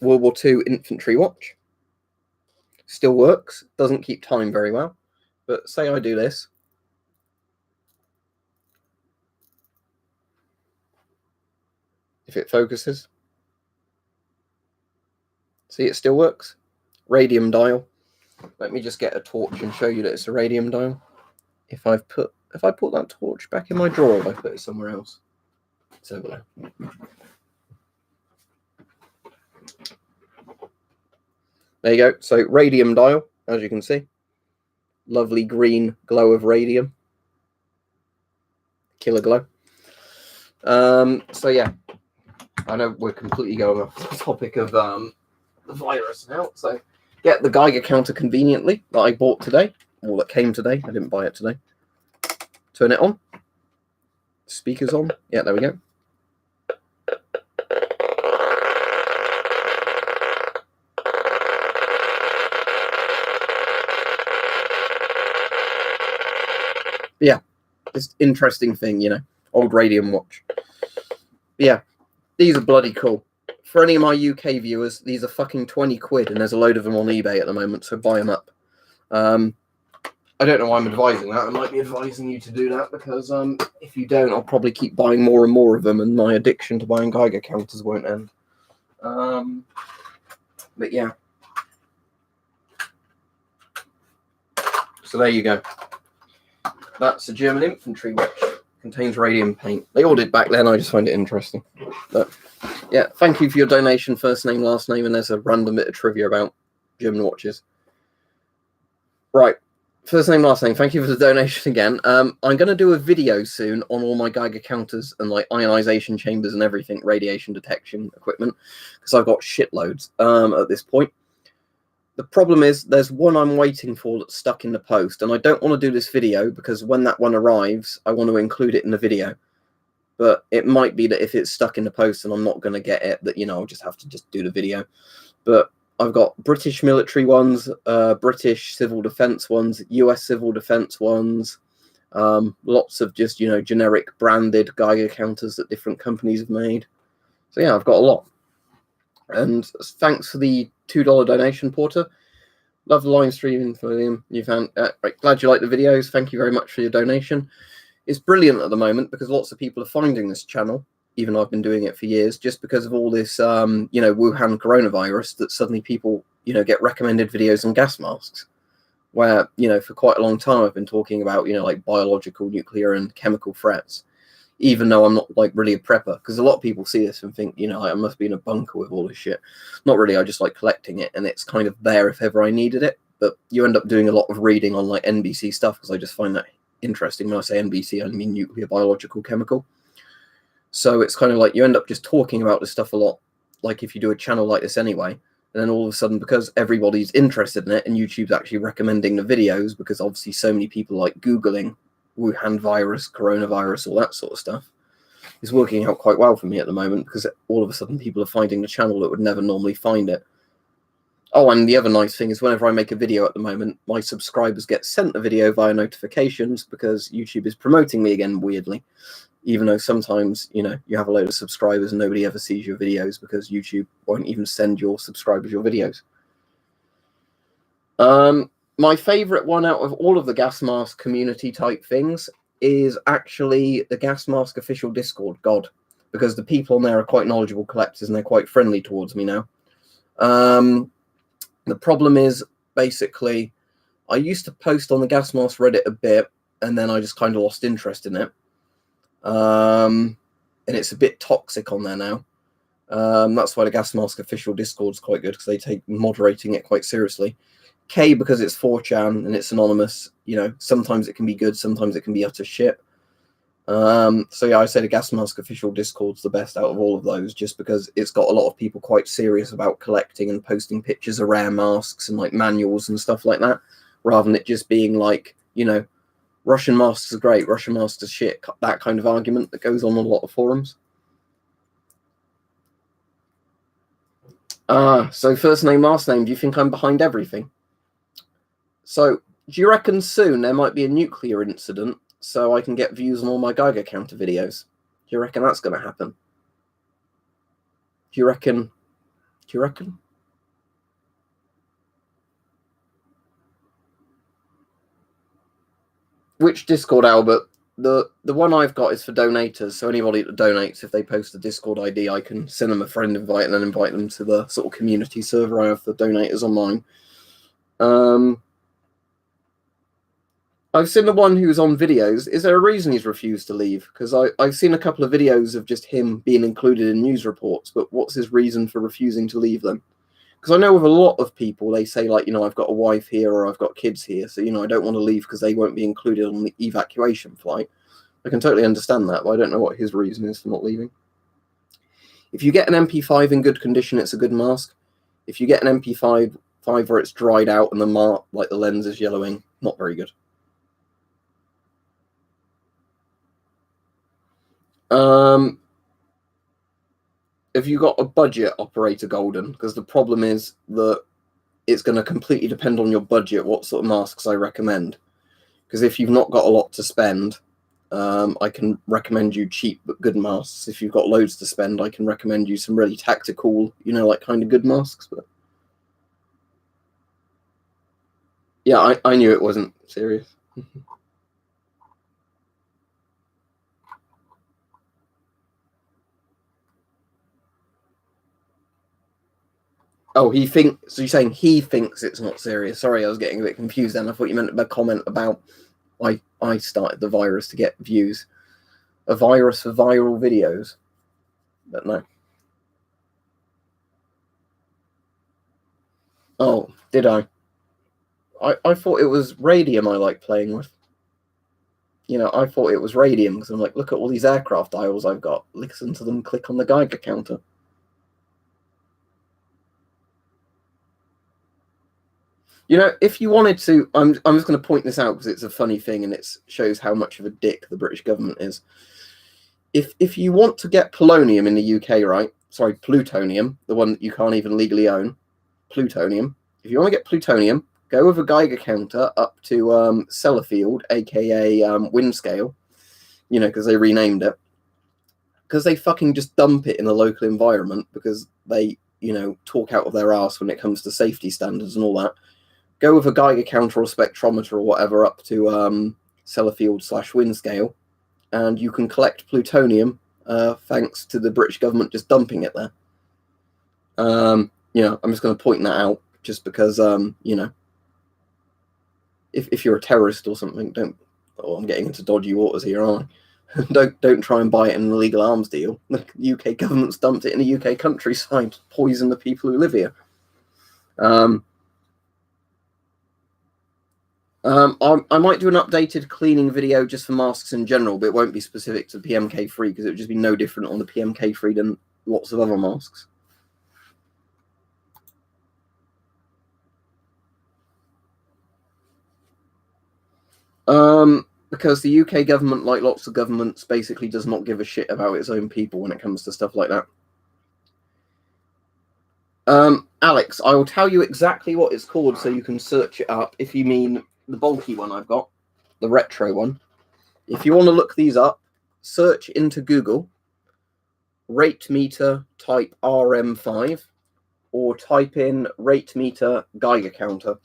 World War II infantry watch. Still works. Doesn't keep time very well. But say I do this. If it focuses. See, it still works. Radium dial. Let me just get a torch and show you that it's a radium dial. If I put that torch back in my drawer, if I put it somewhere else. It's over there. There you go. So radium dial, as you can see. Lovely green glow of radium. Killer glow. So yeah. I know we're completely going off the topic of the virus now. So get the Geiger counter conveniently that I bought today. Or that came today. I didn't buy it today. Turn it on. Speakers on. Yeah, there we go. Yeah, it's interesting thing, you know. Old radium watch. Yeah, these are bloody cool. For any of my UK viewers, these are fucking 20 quid, and there's a load of them on eBay at the moment, so buy them up. I don't know why I'm advising that. I might be advising you to do that, because if you don't, I'll probably keep buying more and more of them, and my addiction to buying Geiger counters won't end. But yeah. So there you go. That's a German infantry watch. Contains radium paint. They all did back then. I just find it interesting. But yeah, thank you for your donation. First name, last name, and there's a random bit of trivia about German watches. Right. First name, last name. Thank you for the donation again. I'm going to do a video soon on all my Geiger counters and like ionization chambers and everything, radiation detection equipment, because I've got shitloads at this point. The problem is there's one I'm waiting for that's stuck in the post, and I don't want to do this video because when that one arrives, I want to include it in the video. But it might be that if it's stuck in the post and I'm not going to get it, that, you know, I'll just have to just do the video. But I've got British military ones, British civil defense ones, US civil defense ones, lots of just, you know, generic branded Geiger counters that different companies have made. So yeah, I've got a lot. And thanks for the $2 donation, Porter. Love the line streaming for them. You found right, glad you like the videos. Thank you very much for your donation. It's brilliant at the moment because lots of people are finding this channel, even though I've been doing it for years, just because of all this, you know, Wuhan coronavirus, that suddenly people, you know, get recommended videos on gas masks. Where, you know, for quite a long time I've been talking about, you know, like biological, nuclear, and chemical threats. Even though I'm not like really a prepper, because a lot of people see this and think, you know, I must be in a bunker with all this shit. Not really. I just like collecting it, and it's kind of there if ever I needed it. But you end up doing a lot of reading on like NBC stuff because I just find that interesting. When I say NBC, I mean nuclear, biological, chemical. So it's kind of like you end up just talking about this stuff a lot, like if you do a channel like this anyway. And then all of a sudden, because everybody's interested in it, and YouTube's actually recommending the videos, because obviously so many people like Googling Wuhan virus, coronavirus, all that sort of stuff, is working out quite well for me at the moment, because all of a sudden people are finding the channel that would never normally find it. Oh, and the other nice thing is whenever I make a video at the moment, my subscribers get sent the video via notifications, because YouTube is promoting me again weirdly, even though sometimes, you know, you have a load of subscribers and nobody ever sees your videos because YouTube won't even send your subscribers your videos. My favorite one out of all of the gas mask community type things is actually the gas mask official Discord, God, because the people on there are quite knowledgeable collectors and they're quite friendly towards me now. The problem is, basically, I used to post on the gas mask Reddit a bit, and then I just kind of lost interest in it. And it's a bit toxic on there now. That's why the gas mask official Discord is quite good, because they take moderating it quite seriously. K, because it's 4chan and it's anonymous, you know, sometimes it can be good, sometimes it can be utter shit. So yeah, I say the gas mask official Discord's the best out of all of those, just because it's got a lot of people quite serious about collecting and posting pictures of rare masks and like manuals and stuff like that, rather than it just being like, you know, Russian masks are great, Russian masks are shit, that kind of argument that goes on a lot of forums. So first name, last name, do you think I'm behind everything? So, do you reckon soon there might be a nuclear incident so I can get views on all my Geiger counter videos. Do you reckon that's going to happen? Do you reckon? Do you reckon? Which Discord, Albert? The one I've got is for donators, so anybody that donates, if they post a Discord ID, I can send them a friend invite and then invite them to the sort of community server I have for donators online. I've seen the one who's on videos. Is there a reason he's refused to leave? Because I've seen a couple of videos of just him being included in news reports, but what's his reason for refusing to leave them? Because I know with a lot of people, they say, like, I've got a wife here or I've got kids here, so, I don't want to leave because they won't be included on the evacuation flight. I can totally understand that, but I don't know what his reason is for not leaving. If you get an MP5 in good condition, it's a good mask. If you get an MP5 where it's dried out and the lens is yellowing, not very good. Have you got a budget, Operator Golden? Because the problem is that it's going to completely depend on your budget what sort of masks I recommend. Because if you've not got a lot to spend, I can recommend you cheap but good masks. If you've got loads to spend, I can recommend you some really tactical, like kind of good masks. But yeah, I knew it wasn't serious. Oh, so you're saying he thinks it's not serious? Sorry, I was getting a bit confused then. I thought you meant a comment about I started the virus to get views. A virus for viral videos. But no. Oh, did I? I thought it was radium I like playing with. I thought it was radium because I'm like, look at all these aircraft dials I've got. Listen to them, click on the Geiger counter. If you wanted to, I'm just going to point this out because it's a funny thing and it shows how much of a dick the British government is. If you want to get polonium in the UK, right? Sorry, plutonium, the one that you can't even legally own. Plutonium. If you want to get plutonium, go with a Geiger counter up to Sellafield, aka Wind Scale, because they renamed it. Because they fucking just dump it in the local environment because they, talk out of their arse when it comes to safety standards and all that. Go with a Geiger counter or spectrometer or whatever up to Sellafield/Wind Scale, and you can collect plutonium thanks to the British government just dumping it there. I'm just going to point that out just because, if you're a terrorist or something, I'm getting into dodgy waters here, aren't I? don't try and buy it in an illegal arms deal. The UK government's dumped it in the UK countryside to poison the people who live here. I might do an updated cleaning video just for masks in general, but it won't be specific to PMK-free because it would just be no different on the PMK-free than lots of other masks. Because the UK government, like lots of governments, basically does not give a shit about its own people when it comes to stuff like that. Alex, I will tell you exactly what it's called so you can search it up if you mean the bulky one I've got, the retro one. If you want to look these up, search into Google, rate meter type RM5, or type in rate meter Geiger counter.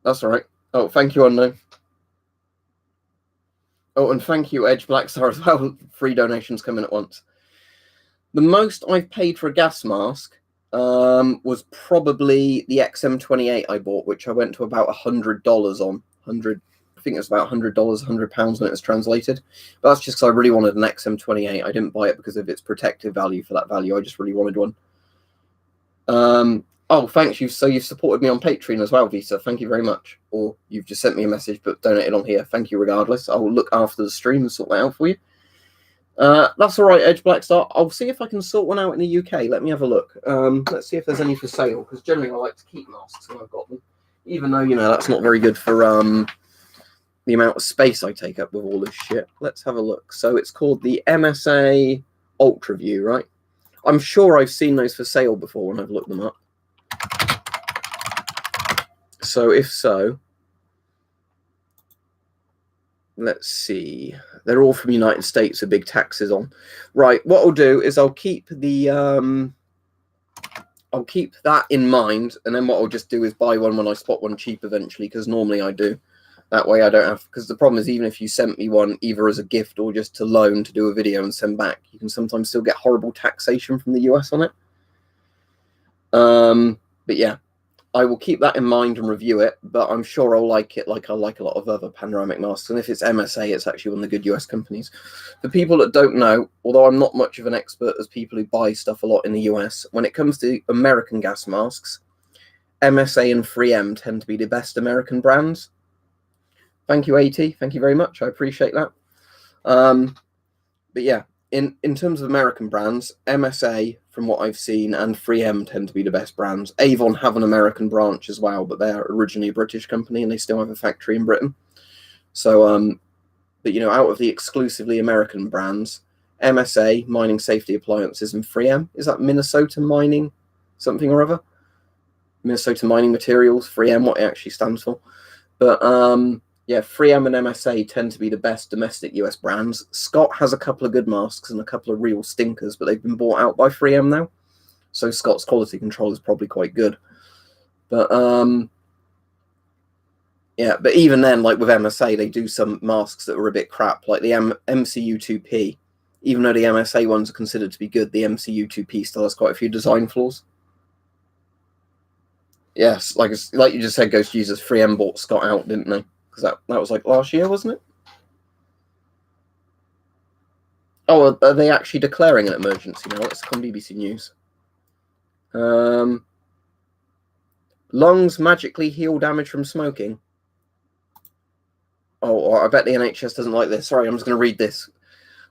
That's all right. Oh, thank you, Unknown. Oh, and thank you, Edge Blackstar, as well. Free donations coming at once. The most I've paid for a gas mask was probably the XM28 I bought, which I went to about $100 on. I think it was about $100, £100 when it was translated. But that's just because I really wanted an XM28. I didn't buy it because of its protective value for that value. I just really wanted one. Oh, thanks. You've supported me on Patreon as well, Visa. Thank you very much. Or you've just sent me a message but donated on here. Thank you regardless. I will look after the stream and sort that out for you. That's all right, Edge Blackstar. I'll see if I can sort one out in the UK. Let me have a look. Let's see if there's any for sale, because generally I like to keep masks when I've got them. Even though, that's not very good for the amount of space I take up with all this shit. Let's have a look. So it's called the MSA UltraView, right? I'm sure I've seen those for sale before when I've looked them up. So if so, let's see. They're all from the United States with big taxes on. Right, what I'll do is I'll keep that in mind, and then what I'll just do is buy one when I spot one cheap eventually, because normally I do. That way I don't have, because the problem is, even if you sent me one either as a gift or just to loan to do a video and send back, you can sometimes still get horrible taxation from the US on it. But yeah, I will keep that in mind and review it, but I'm sure I'll like it like I like a lot of other panoramic masks. And if it's MSA, it's actually one of the good US companies. For people that don't know, although I'm not much of an expert as people who buy stuff a lot in the US, when it comes to American gas masks, MSA and 3M tend to be the best American brands. Thank you, AT. Thank you very much. I appreciate that. But yeah, in terms of American brands, MSA, from what I've seen, and 3M tend to be the best brands. Avon have an American branch as well, but they're originally a British company and they still have a factory in Britain. So, but you know, out of the exclusively American brands, MSA, Mining Safety Appliances, and 3M, is that Minnesota Mining something or other? Minnesota Mining Materials, 3M, what it actually stands for. But yeah, 3M and MSA tend to be the best domestic US brands. Scott has a couple of good masks and a couple of real stinkers, but they've been bought out by 3M now. So Scott's quality control is probably quite good. But yeah, but even then, like with MSA, they do some masks that are a bit crap, like the MCU2P. Even though the MSA ones are considered to be good, the MCU2P still has quite a few design flaws. Yes, like you just said, Ghost Jesus, 3M bought Scott out, didn't they? Because that was like last year, wasn't it? Oh, are they actually declaring an emergency now? Let's come BBC News. Lungs magically heal damage from smoking. Oh, I bet the NHS doesn't like this. Sorry, I'm just going to read this.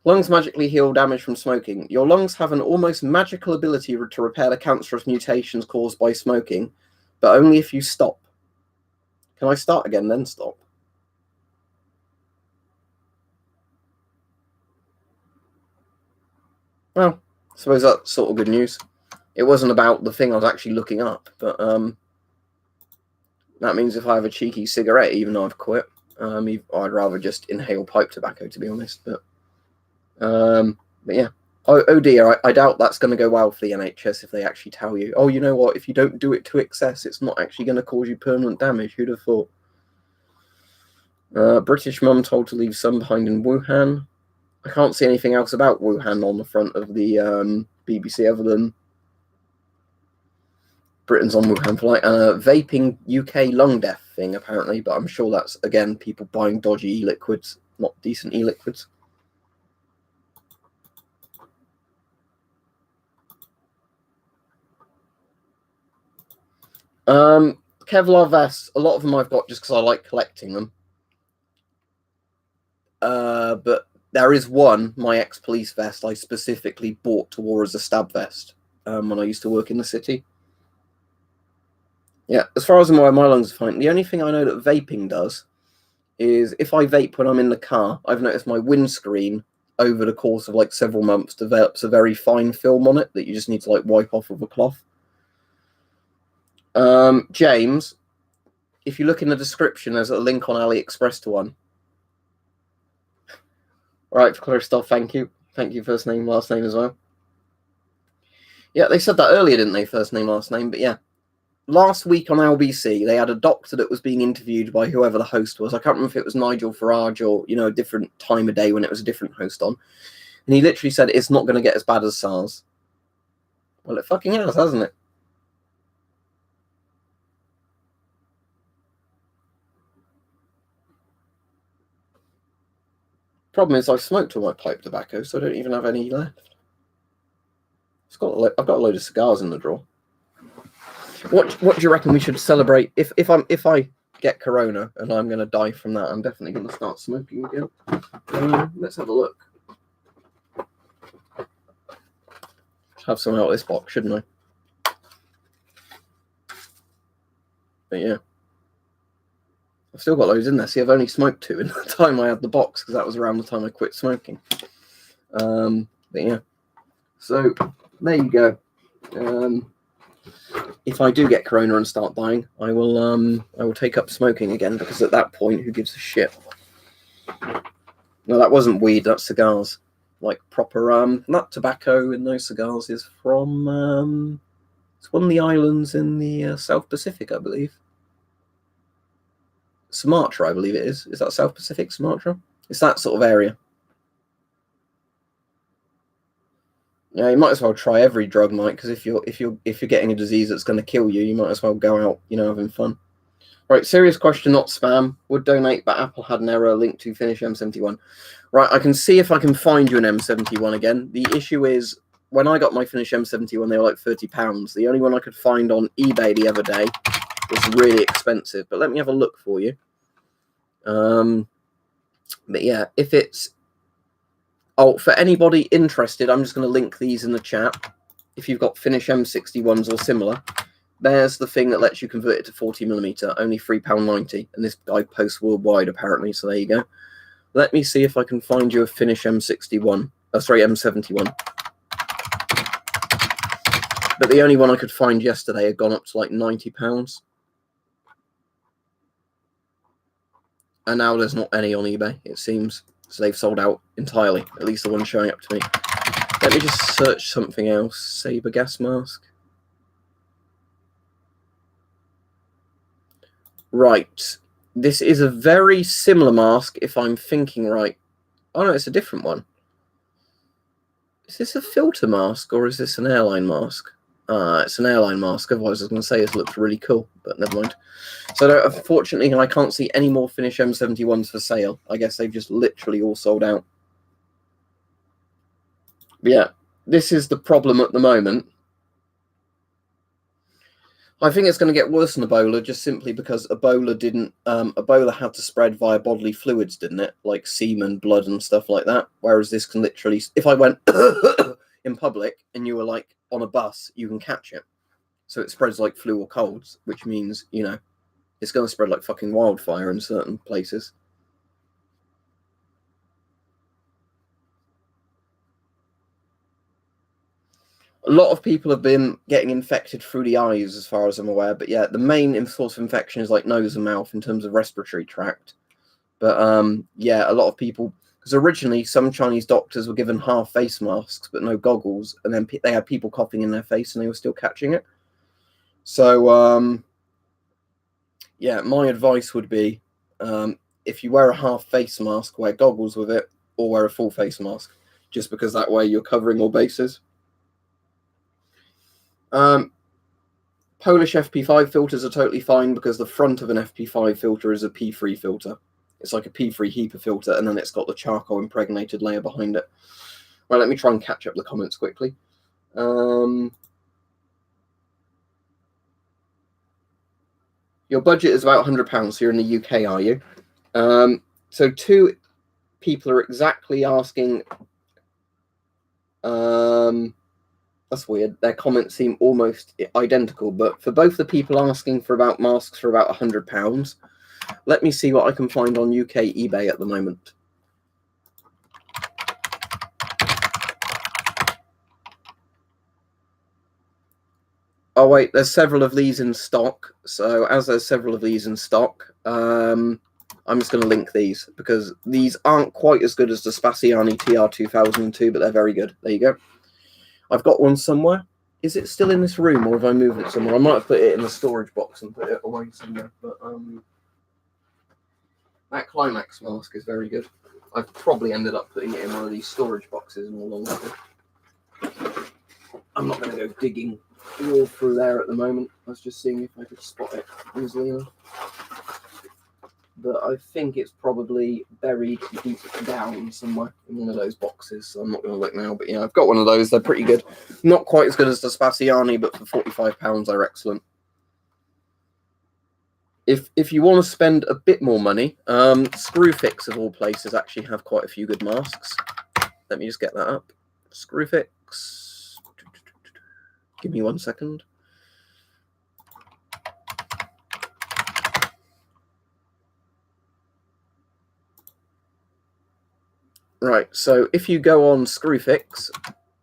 Lungs magically heal damage from smoking. Your lungs have an almost magical ability to repair the cancerous mutations caused by smoking, but only if you stop. Can I start again, then stop? Well, I suppose that's sort of good news. It wasn't about the thing I was actually looking up, but that means if I have a cheeky cigarette, even though I've quit, I'd rather just inhale pipe tobacco, to be honest. But yeah. Oh dear, I doubt that's going to go well for the NHS if they actually tell you, oh, you know what, if you don't do it to excess, it's not actually going to cause you permanent damage. Who'd have thought? British mum told to leave son behind in Wuhan. I can't see anything else about Wuhan on the front of the BBC other than Britain's on Wuhan for like vaping UK lung death thing, apparently, but I'm sure that's, again, people buying dodgy e-liquids, not decent e-liquids. Kevlar vests, a lot of them I've got just because I like collecting them. But there is one, my ex-police vest, I specifically bought to wear as a stab vest when I used to work in the city. Yeah, as far as I'm aware, my lungs are fine. The only thing I know that vaping does is if I vape when I'm in the car, I've noticed my windscreen over the course of like several months develops a very fine film on it that you just need to like wipe off with a cloth. James, if you look in the description, there's a link on AliExpress to one. All right, for Christoph, thank you. Thank you, first name, last name as well. Yeah, they said that earlier, didn't they? First name, last name, but yeah. Last week on LBC, they had a doctor that was being interviewed by whoever the host was. I can't remember if it was Nigel Farage or, you know, a different time of day when it was a different host on. And he literally said, it's not going to get as bad as SARS. Well, it fucking has, hasn't it? Problem is, I've smoked all my pipe tobacco, so I don't even have any left. I've got a load of cigars in the drawer. What do you reckon we should celebrate if I get corona and I'm going to die from that? I'm definitely going to start smoking again. Let's have a look. Have some out of this box, shouldn't I? But yeah, I've still got loads in there. See, I've only smoked 2 in the time I had the box because that was around the time I quit smoking. But yeah, so there you go. If I do get corona and start dying, I will take up smoking again, because at that point, who gives a shit? No, that wasn't weed, that's cigars. Like proper nut tobacco in those cigars is from it's one of the islands in the South Pacific, I believe. Sumatra, I believe it is. Is that South Pacific, Sumatra? It's that sort of area. Yeah, you might as well try every drug, Mike, because if you're getting a disease that's going to kill you, you might as well go out, having fun. Right, serious question, not spam. Would donate, but Apple had an error linked to finish M71. Right, I can see if I can find you an M71 again. The issue is, when I got my finish M71, they were like £30. The only one I could find on eBay the other day was really expensive. But let me have a look for you. But yeah, if it's... Oh, for anybody interested, I'm just going to link these in the chat. If you've got finish M61s or similar, there's the thing that lets you convert it to 40mm, only £3.90. And this guy posts worldwide, apparently, so there you go. Let me see if I can find you a finish M71. Sorry, M71. But the only one I could find yesterday had gone up to like £90. And now there's not any on eBay, it seems. So they've sold out entirely, at least the one showing up to me. Let me just search something else. Saber gas mask. Right. This is a very similar mask, if I'm thinking right. Oh no, it's a different one. Is this a filter mask, or is this an airline mask? It's an airline mask. Otherwise, I was going to say this looks really cool, but never mind. So, unfortunately, I can't see any more finish M71s for sale. I guess they've just literally all sold out. But yeah, this is the problem at the moment. I think it's going to get worse than Ebola, just simply because Ebola didn't. Ebola had to spread via bodily fluids, didn't it? Like semen, blood, and stuff like that. Whereas this can literally, if I went in public and you were like on a bus, you can catch it. So it spreads like flu or colds, which means, it's going to spread like fucking wildfire in certain places. A lot of people have been getting infected through the eyes, as far as I'm aware. But yeah, the main source of infection is like nose and mouth in terms of respiratory tract. But yeah, a lot of people, because originally some Chinese doctors were given half face masks but no goggles, and then they had people coughing in their face and they were still catching it. So yeah, my advice would be, if you wear a half face mask, wear goggles with it, or wear a full face mask, just because that way you're covering all bases. Polish FP5 filters are totally fine because the front of an FP5 filter is a P3 filter. It's like a P3 HEPA filter, and then it's got the charcoal impregnated layer behind it. Right, let me try and catch up the comments quickly. Your budget is about £100, so you're in the UK, are you? So two people are exactly asking... That's weird. Their comments seem almost identical, but for both the people asking for about masks for about £100, let me see what I can find on UK eBay at the moment. Oh wait, there's several of these in stock. So as there's several of these in stock, I'm just going to link these because these aren't quite as good as the Spaziani TR 2002, but they're very good. There you go. I've got one somewhere. Is it still in this room, or have I moved it somewhere? I might have put it in the storage box and put it away somewhere. But that Climax mask is very good. I've probably ended up putting it in one of these storage boxes in all honesty. I'm not going to go digging all through there at the moment. I was just seeing if I could spot it easily enough. But I think it's probably buried deep down somewhere in one of those boxes. So I'm not going to look now. But yeah, I've got one of those. They're pretty good. Not quite as good as the Spaziani, but for £45, they're excellent. If you want to spend a bit more money, Screwfix of all places actually have quite a few good masks. Let me just get that up. Screwfix. Give me 1 second. Right, so if you go on Screwfix,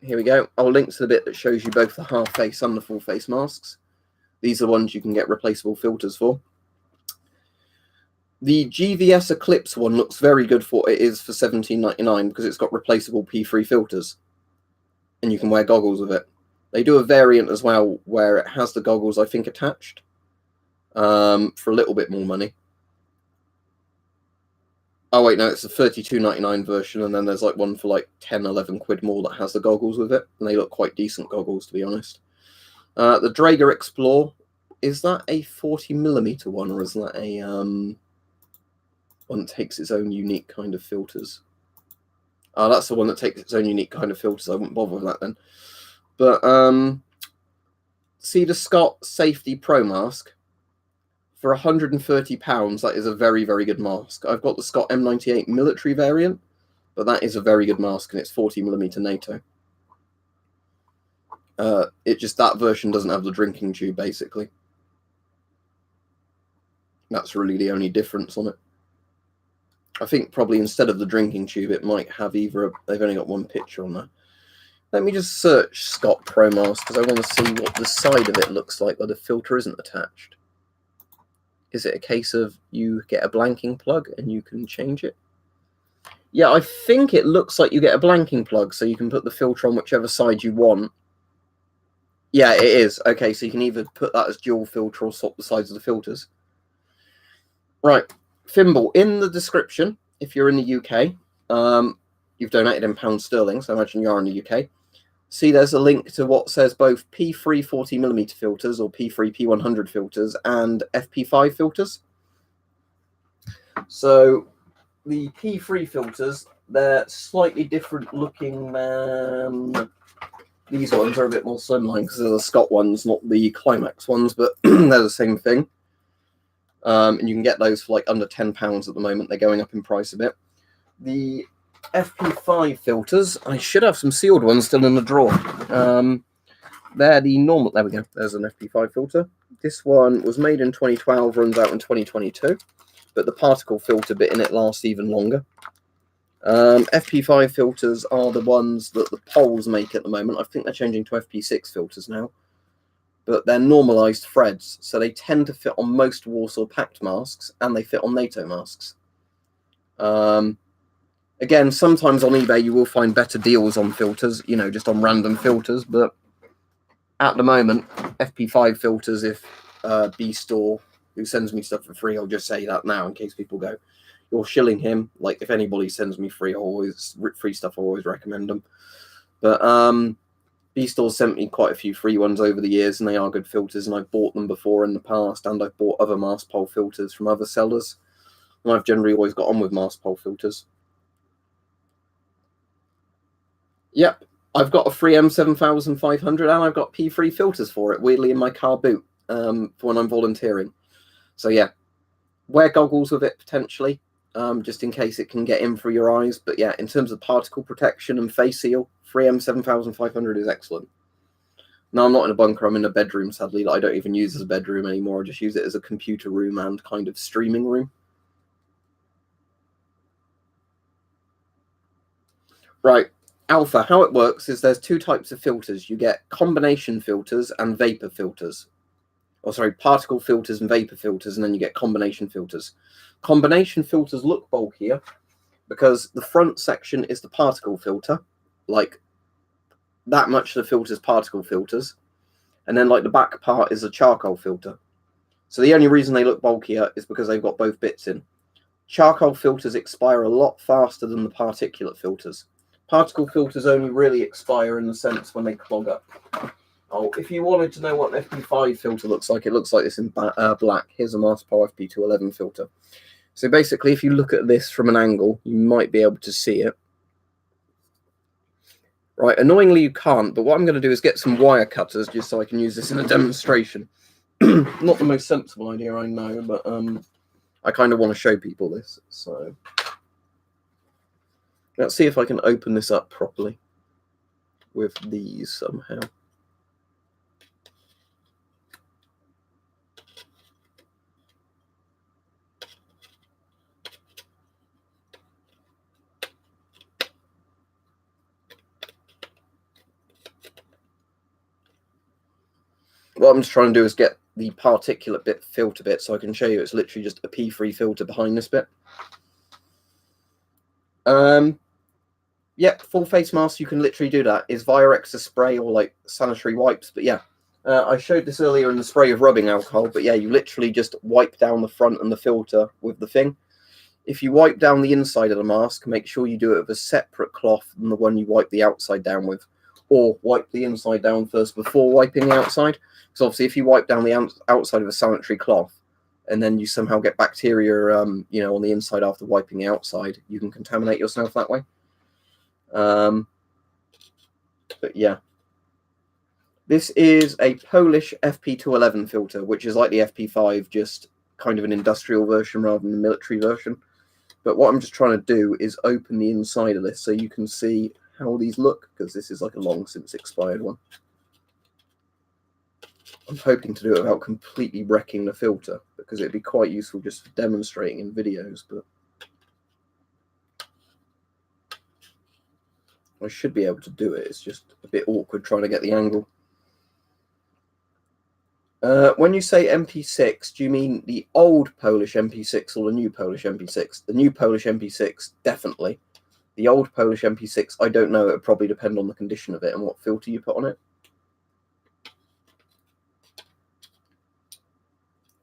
here we go. I'll link to the bit that shows you both the half face and the full face masks. These are the ones you can get replaceable filters for. The GVS Eclipse one looks very good for what it is for $17.99 because it's got replaceable P3 filters. And you can wear goggles with it. They do a variant as well where it has the goggles, I think, attached for a little bit more money. Oh, wait, no, it's a $32.99 version, and then there's like one for like 10, 11 quid more that has the goggles with it. And they look quite decent goggles, to be honest. The Draeger Explore, is that a 40mm one, or is that a one that takes its own unique kind of filters? Oh, that's the one that takes its own unique kind of filters. I wouldn't bother with that then. But Cedar Scott Safety Pro Mask for £130. That is a very, very good mask. I've got the Scott M98 military variant, but that is a very good mask, and it's 40mm NATO. That version doesn't have the drinking tube, basically. That's really the only difference on it. I think probably instead of the drinking tube, it might have either they've only got one picture on there. Let me just search Scott Pro Mask because I want to see what the side of it looks like where the filter isn't attached. Is it a case of you get a blanking plug and you can change it? Yeah, I think it looks like you get a blanking plug, so you can put the filter on whichever side you want. Yeah, it is. Okay, so you can either put that as dual filter or swap the sides of the filters. Right, Thimble, in the description, if you're in the UK, you've donated in £1, so I imagine you are in the UK. See, there's a link to what says both P3 40mm filters or P3 P100 filters and FP5 filters. So the P3 filters, they're slightly different looking than these ones. Are a bit more slimline because they're the Scott ones, not the Climax ones, but they're the same thing. And you can get those for like under £10 at the moment. They're going up in price a bit. The FP5 filters, I should have some sealed ones still in the drawer. They're the normal, there we go, there's an FP5 filter. This one was made in 2012, runs out in 2022, but the particle filter bit in it lasts even longer. FP5 filters are the ones that the Poles make at the moment. I think they're changing to FP6 filters now, but they're normalized threads, so they tend to fit on most Warsaw Pact masks, and they fit on NATO masks. Again, sometimes on eBay you will find better deals on filters, you know, just on random filters, but at the moment, FP5 filters, if B-Store, who sends me stuff for free, I'll just say that now in case people go, you're shilling him. Like, if anybody sends me free stuff, I always recommend them. But B-Store's sent me quite a few free ones over the years, and they are good filters, and I've bought them before in the past, and I've bought other mask pole filters from other sellers, and I've generally always got on with mask pole filters. Yep, I've got a free M7500 and I've got P3 filters for it, weirdly, in my car boot for when I'm volunteering. So yeah, wear goggles with it potentially, just in case it can get in through your eyes. But yeah, in terms of particle protection and face seal, free M7500 is excellent. Now, I'm not in a bunker, I'm in a bedroom, sadly, that I don't even use as a bedroom anymore. I just use it as a computer room and kind of streaming room. Right. Alpha, how it works is there's two types of filters. You get combination filters and vapor filters. Or sorry, particle filters and vapor filters, and then you get combination filters. Combination filters look bulkier because the front section is the particle filter, like that much of the filter's particle filters, and then like the back part is a charcoal filter. So the only reason they look bulkier is because they've got both bits in. Charcoal filters expire a lot faster than the particulate filters. Particle filters only really expire in the sense when they clog up. Oh, if you wanted to know what an FP5 filter looks like, it looks like this in black. Here's a Masterpole FP211 filter. So basically, if you look at this from an angle, you might be able to see it. Right, annoyingly you can't, but what I'm going to do is get some wire cutters just so I can use this in a demonstration. Not the most sensible idea, I know, but I kind of want to show people this, so... Let's see if I can open this up properly with these somehow. What I'm just trying to do is get the particulate bit filter bit, so I can show you it's literally just a P3 filter behind this bit. Yeah, full face mask, you can literally do that. Is Virex a spray or like sanitary wipes? But yeah, I showed this earlier in the spray of rubbing alcohol, but yeah, you literally just wipe down the front and the filter with the thing. If you wipe down the inside of the mask, make sure you do it with a separate cloth than the one you wipe the outside down with, or wipe the inside down first before wiping the outside. Because obviously if you wipe down the outside of a sanitary cloth, and then you somehow get bacteria, you know, on the inside after wiping the outside, you can contaminate yourself that way. But yeah, this is a Polish FP211 filter, which is like the FP5, just kind of an industrial version rather than the military version. But what I'm just trying to do is open the inside of this so you can see how these look, because this is like a long since expired one. I'm hoping to do it without completely wrecking the filter, because it'd be quite useful just for demonstrating in videos, but I should be able to do it. It's just a bit awkward trying to get the angle. When you say MP6, do you mean the old Polish MP6 or the new Polish MP6? The new Polish MP6, definitely. The old Polish MP6, I don't know. It would probably depend on the condition of it and what filter you put on it.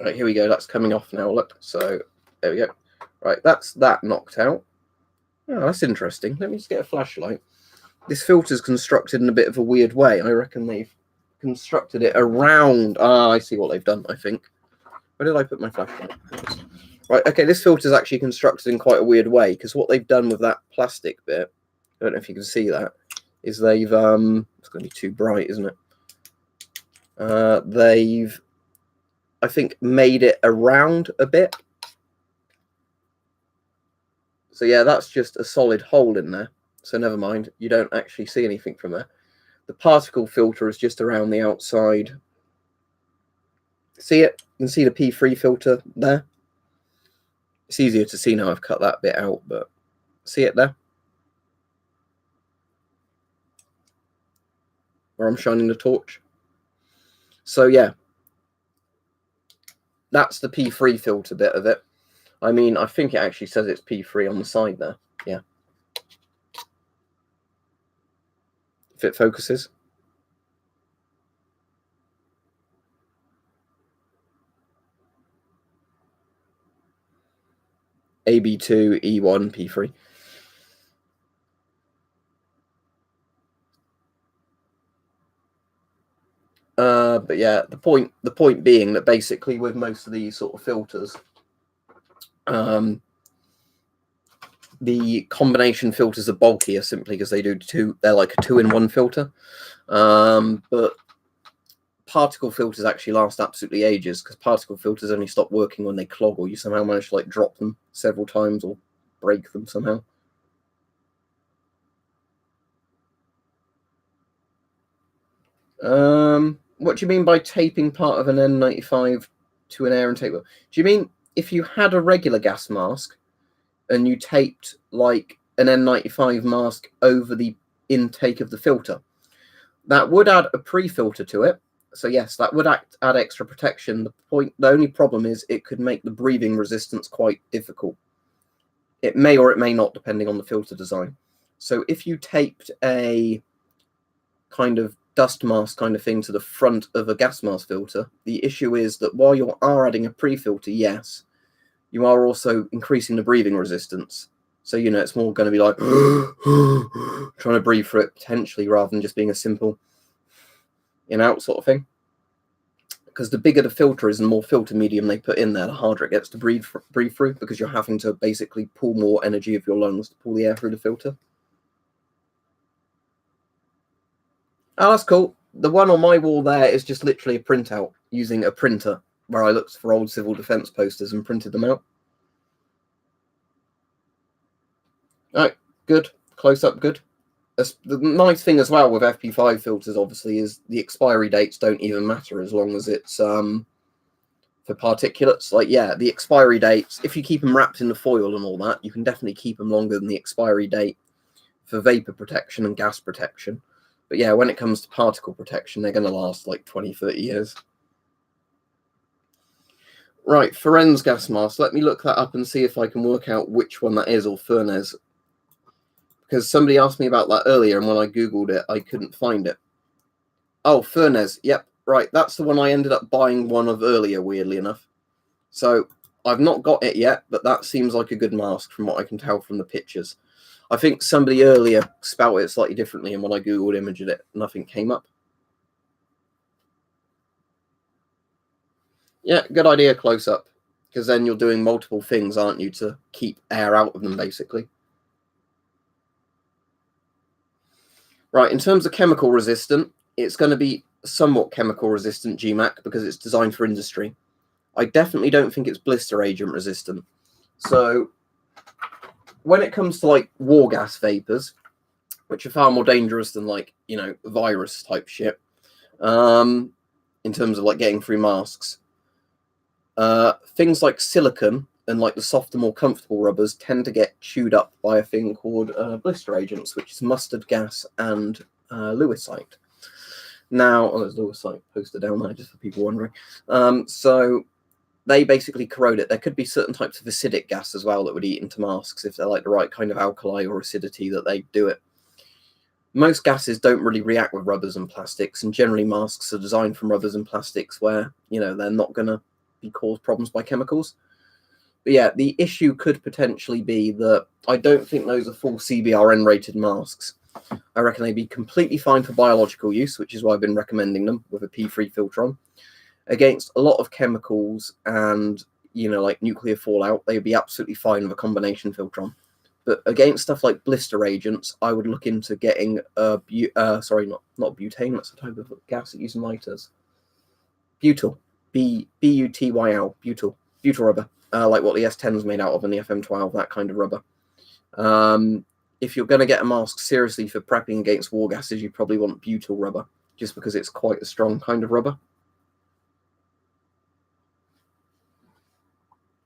Right, here we go. That's coming off now. Look. So there we go. Right, that's that knocked out. Oh, that's interesting. Let me just get a flashlight. This filter's constructed in a bit of a weird way. I reckon they've constructed it around. I see what they've done, I think. Where did I put my flashlight? Right, okay, this filter's actually constructed in quite a weird way, because what they've done with that plastic bit, I don't know if you can see that, is they've, it's going to be too bright, isn't it? They've, I think, made it around a bit. So yeah, that's just a solid hole in there. So never mind, you don't actually see anything from there. The particle filter is just around the outside. See it? You can see the P3 filter there. It's easier to see now I've cut that bit out, but see it there? Where I'm shining the torch. So yeah, that's the P3 filter bit of it. I mean, I think it actually says it's P3 on the side there. Yeah. If it focuses. AB2, E1, P3. But yeah, the point being that basically with most of these sort of filters, the combination filters are bulkier simply because they're like a 2-in-1 filter. But particle filters actually last absolutely ages, because particle filters only stop working when they clog, or you somehow manage to like drop them several times or break them somehow. What do you mean by taping part of an N95 to an air intake? Do you mean if you had a regular gas mask and you taped like an N95 mask over the intake of the filter? That would add a pre-filter to it. So yes, that would add extra protection. The only problem is it could make the breathing resistance quite difficult. It may or it may not, depending on the filter design. So if you taped a kind of dust mask kind of thing to the front of a gas mask filter, the issue is that while you are adding a pre-filter, yes, you are also increasing the breathing resistance. So, you know, it's more going to be like trying to breathe through it potentially, rather than just being a simple in-out sort of thing. Because the bigger the filter is and the more filter medium they put in there, the harder it gets to breathe through, because you're having to basically pull more energy of your lungs to pull the air through the filter. Oh, that's cool. The one on my wall there is just literally a printout using a printer, where I looked for old civil defence posters and printed them out. All right, good. Close up, good. The nice thing as well with FP5 filters, obviously, is the expiry dates don't even matter as long as it's for particulates. Like, yeah, the expiry dates, if you keep them wrapped in the foil and all that, you can definitely keep them longer than the expiry date for vapor protection and gas protection. But yeah, when it comes to particle protection, they're going to last like 20, 30 years. Right, Ferenz gas mask. Let me look that up and see if I can work out which one that is, or Fernez. Because somebody asked me about that earlier, and when I Googled it, I couldn't find it. Oh, Fernez. Yep, right. That's the one I ended up buying one of earlier, weirdly enough. So I've not got it yet, but that seems like a good mask from what I can tell from the pictures. I think somebody earlier spelled it slightly differently, and when I Googled imaged it, nothing came up. Yeah, good idea, close up. Because then you're doing multiple things, aren't you, to keep air out of them, basically. Right, in terms of chemical resistant, it's going to be somewhat chemical resistant GMAC because it's designed for industry. I definitely don't think it's blister agent resistant. So when it comes to like war gas vapors, which are far more dangerous than like, you know, virus type shit, in terms of like getting through masks, things like silicon and like the softer, more comfortable rubbers tend to get chewed up by a thing called blister agents, which is mustard gas and lewisite. Now, there's lewisite posted down there just for people wondering. So they basically corrode it. There could be certain types of acidic gas as well that would eat into masks if they're like the right kind of alkali or acidity that they do it. Most gases don't really react with rubbers and plastics, and generally masks are designed from rubbers and plastics where, you know, they're not going to be caused problems by chemicals. But yeah, the issue could potentially be that I don't think those are full CBRN rated masks. I reckon they'd be completely fine for biological use, which is why I've been recommending them with a P3 filter on. Against a lot of chemicals and, you know, like nuclear fallout, they'd be absolutely fine with a combination filter on. But against stuff like blister agents, I would look into getting not butane, that's a type of gas that uses lighters. Butyl, B-U-T-Y-L, butyl rubber, like what the S10 is made out of and the FM12, that kind of rubber. If you're going to get a mask seriously for prepping against war gases, you probably want butyl rubber, just because it's quite a strong kind of rubber.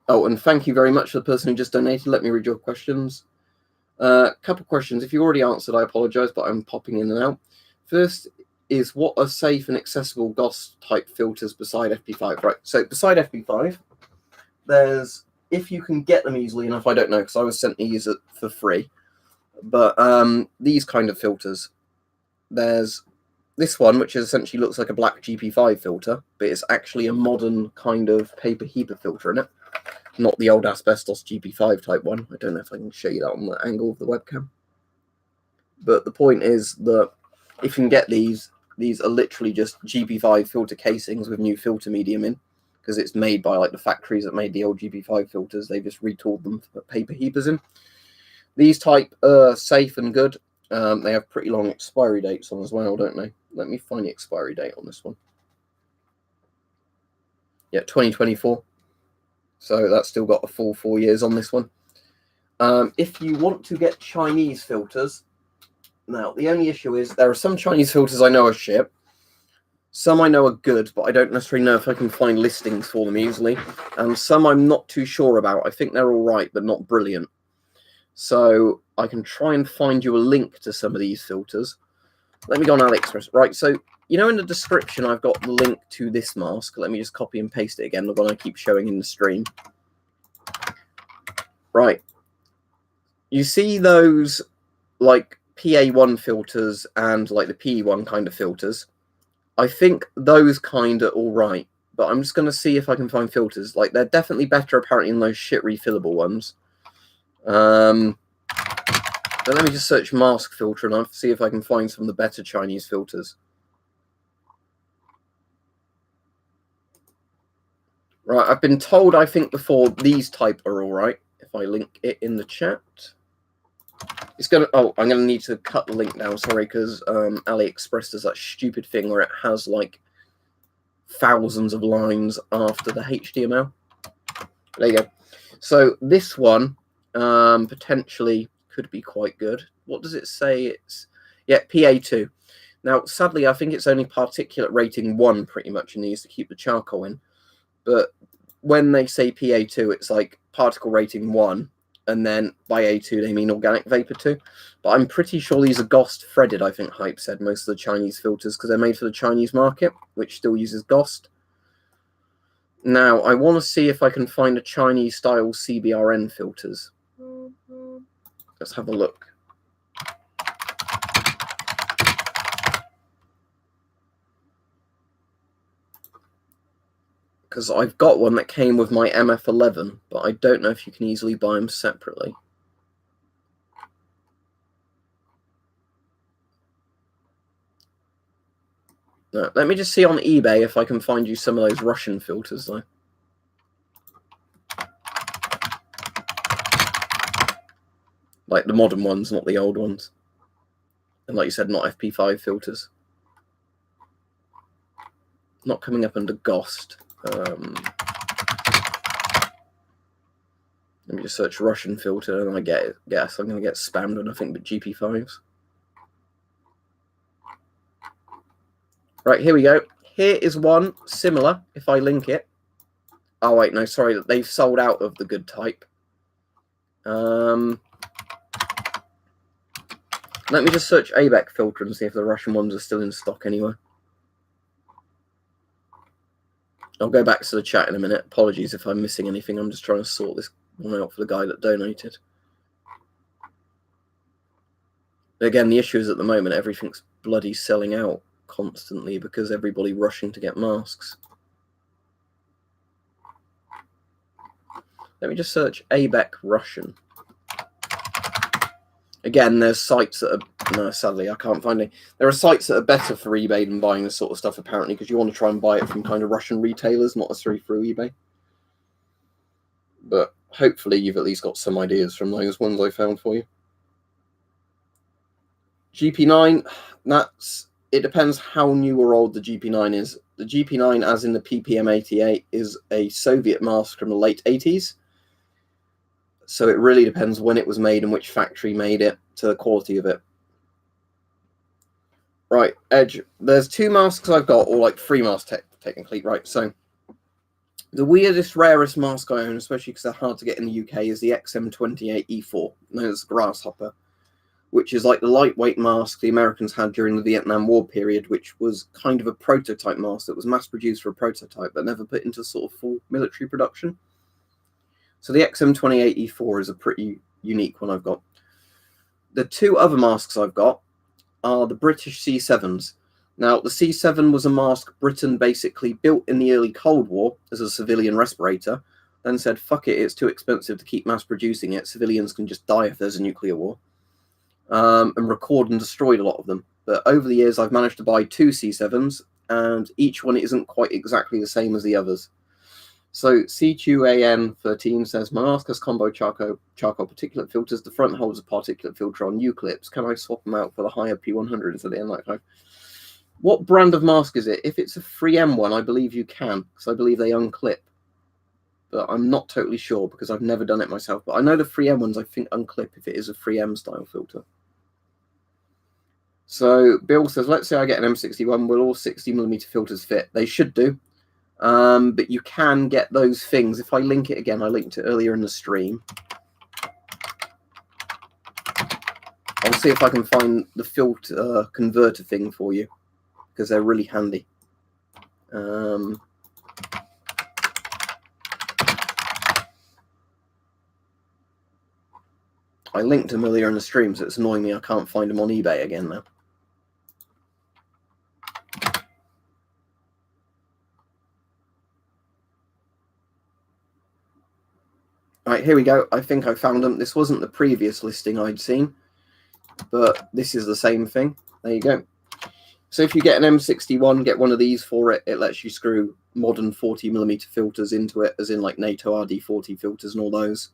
Oh, and thank you very much for the person who just donated. Let me read your questions. Couple questions. If you already answered, I apologize, but I'm popping in and out. First is, what are safe and accessible GOS type filters beside FP5? Right, so beside FP5, there's, if you can get them easily enough, I don't know, because I was sent these for free, but these kind of filters. There's this one, which essentially looks like a black GP5 filter, but it's actually a modern kind of paper HEPA filter in it. Not the old asbestos GP5 type one. I don't know if I can show you that on the angle of the webcam. But the point is that if you can get these are literally just GP5 filter casings with new filter medium in, because it's made by like the factories that made the old GP5 filters. They just retooled them to put paper HEPAs in. These type are safe and good. They have pretty long expiry dates on as well, don't they? Let me find the expiry date on this one. Yeah, 2024. So that's still got a full 4 years on this one. If you want to get Chinese filters, now the only issue is there are some Chinese filters I know are shit. Some I know are good, but I don't necessarily know if I can find listings for them easily. And some I'm not too sure about. I think they're all right, but not brilliant. So I can try and find you a link to some of these filters. Let me go on AliExpress. Right, so you know in the description I've got the link to this mask. Let me just copy and paste it again, the one I keep showing in the stream. Right. You see those like PA1 filters and like the PE1 kind of filters? I think those kind are all right, but I'm just going to see if I can find filters. Like, they're definitely better apparently than those shit refillable ones. But let me just search mask filter and I'll see if I can find some of the better Chinese filters. Right, I've been told, I think before, these type are all right. If I link it in the chat. It's going to, oh, I'm going to need to cut the link down, sorry, because AliExpress does that stupid thing where it has, like, thousands of lines after the HTML. There you go. So this one potentially could be quite good. What does it say? It's, yeah, PA2. Now, sadly, I think it's only particulate rating 1 pretty much in these to keep the charcoal in. But when they say PA2, it's like particle rating 1. And then by A2, they mean organic vapor 2. But I'm pretty sure these are GOST threaded, I think Hype said, most of the Chinese filters, because they're made for the Chinese market, which still uses GOST. Now, I want to see if I can find a Chinese-style CBRN filters. Let's have a look. Because I've got one that came with my MF11, but I don't know if you can easily buy them separately. No, let me just see on eBay if I can find you some of those Russian filters, though. Like the modern ones, not the old ones. And like you said, not FP5 filters. Not coming up under GOST. Let me just search Russian filter, and I guess I'm going to get spammed on nothing but GP5s. Right, here we go. Here is one similar, if I link it. Oh, wait, no, sorry. They've sold out of the good type. Let me just search ABEC filter and see if the Russian ones are still in stock anywhere. I'll go back to the chat in a minute. Apologies if I'm missing anything. I'm just trying to sort this one out for the guy that donated. Again, the issue is at the moment everything's bloody selling out constantly because everybody rushing to get masks. Let me just search ABEC Russian. Again, there's sites that are... No, sadly, I can't find any. There are sites that are better for eBay than buying this sort of stuff, apparently, because you want to try and buy it from kind of Russian retailers, not necessarily through eBay. But hopefully you've at least got some ideas from those ones I found for you. GP9, it depends how new or old the GP9 is. The GP9, as in the PPM88, is a Soviet mask from the late 80s. So it really depends when it was made and which factory made it to the quality of it. Right, Edge. There's two masks I've got, or like three masks technically, right? So the weirdest, rarest mask I own, especially because they're hard to get in the UK, is the XM28E4, known as Grasshopper, which is like the lightweight mask the Americans had during the Vietnam War period, which was kind of a prototype mask that was mass-produced for a prototype, but never put into sort of full military production. So the XM28E4 is a pretty unique one I've got. The two other masks I've got are the British C7s. Now, the C7 was a mask Britain basically built in the early Cold War as a civilian respirator, then said, fuck it, it's too expensive to keep mass producing it. Civilians can just die if there's a nuclear war. And record and destroyed a lot of them. But over the years, I've managed to buy two C7s, and each one isn't quite exactly the same as the others. So CQAN13 says, my mask has combo charcoal particulate filters. The front holds a particulate filter on U-clips. Can I swap them out for the higher P100s at the N95? What brand of mask is it? If it's a 3M one, I believe you can, because I believe they unclip. But I'm not totally sure because I've never done it myself. But I know the 3M ones, I think, unclip if it is a 3M style filter. So Bill says, let's say I get an M61. Will all 60mm filters fit? They should do. But you can get those things. If I link it again, I linked it earlier in the stream. I'll see if I can find the filter converter thing for you, because they're really handy. I linked them earlier in the stream, so it's annoying me I can't find them on eBay again now. Right, here we go. I think I found them. This wasn't the previous listing I'd seen, but this is the same thing. There you go. So if you get an M61, get one of these for it. It lets you screw modern 40mm filters into it, as in like NATO RD40 filters and all those.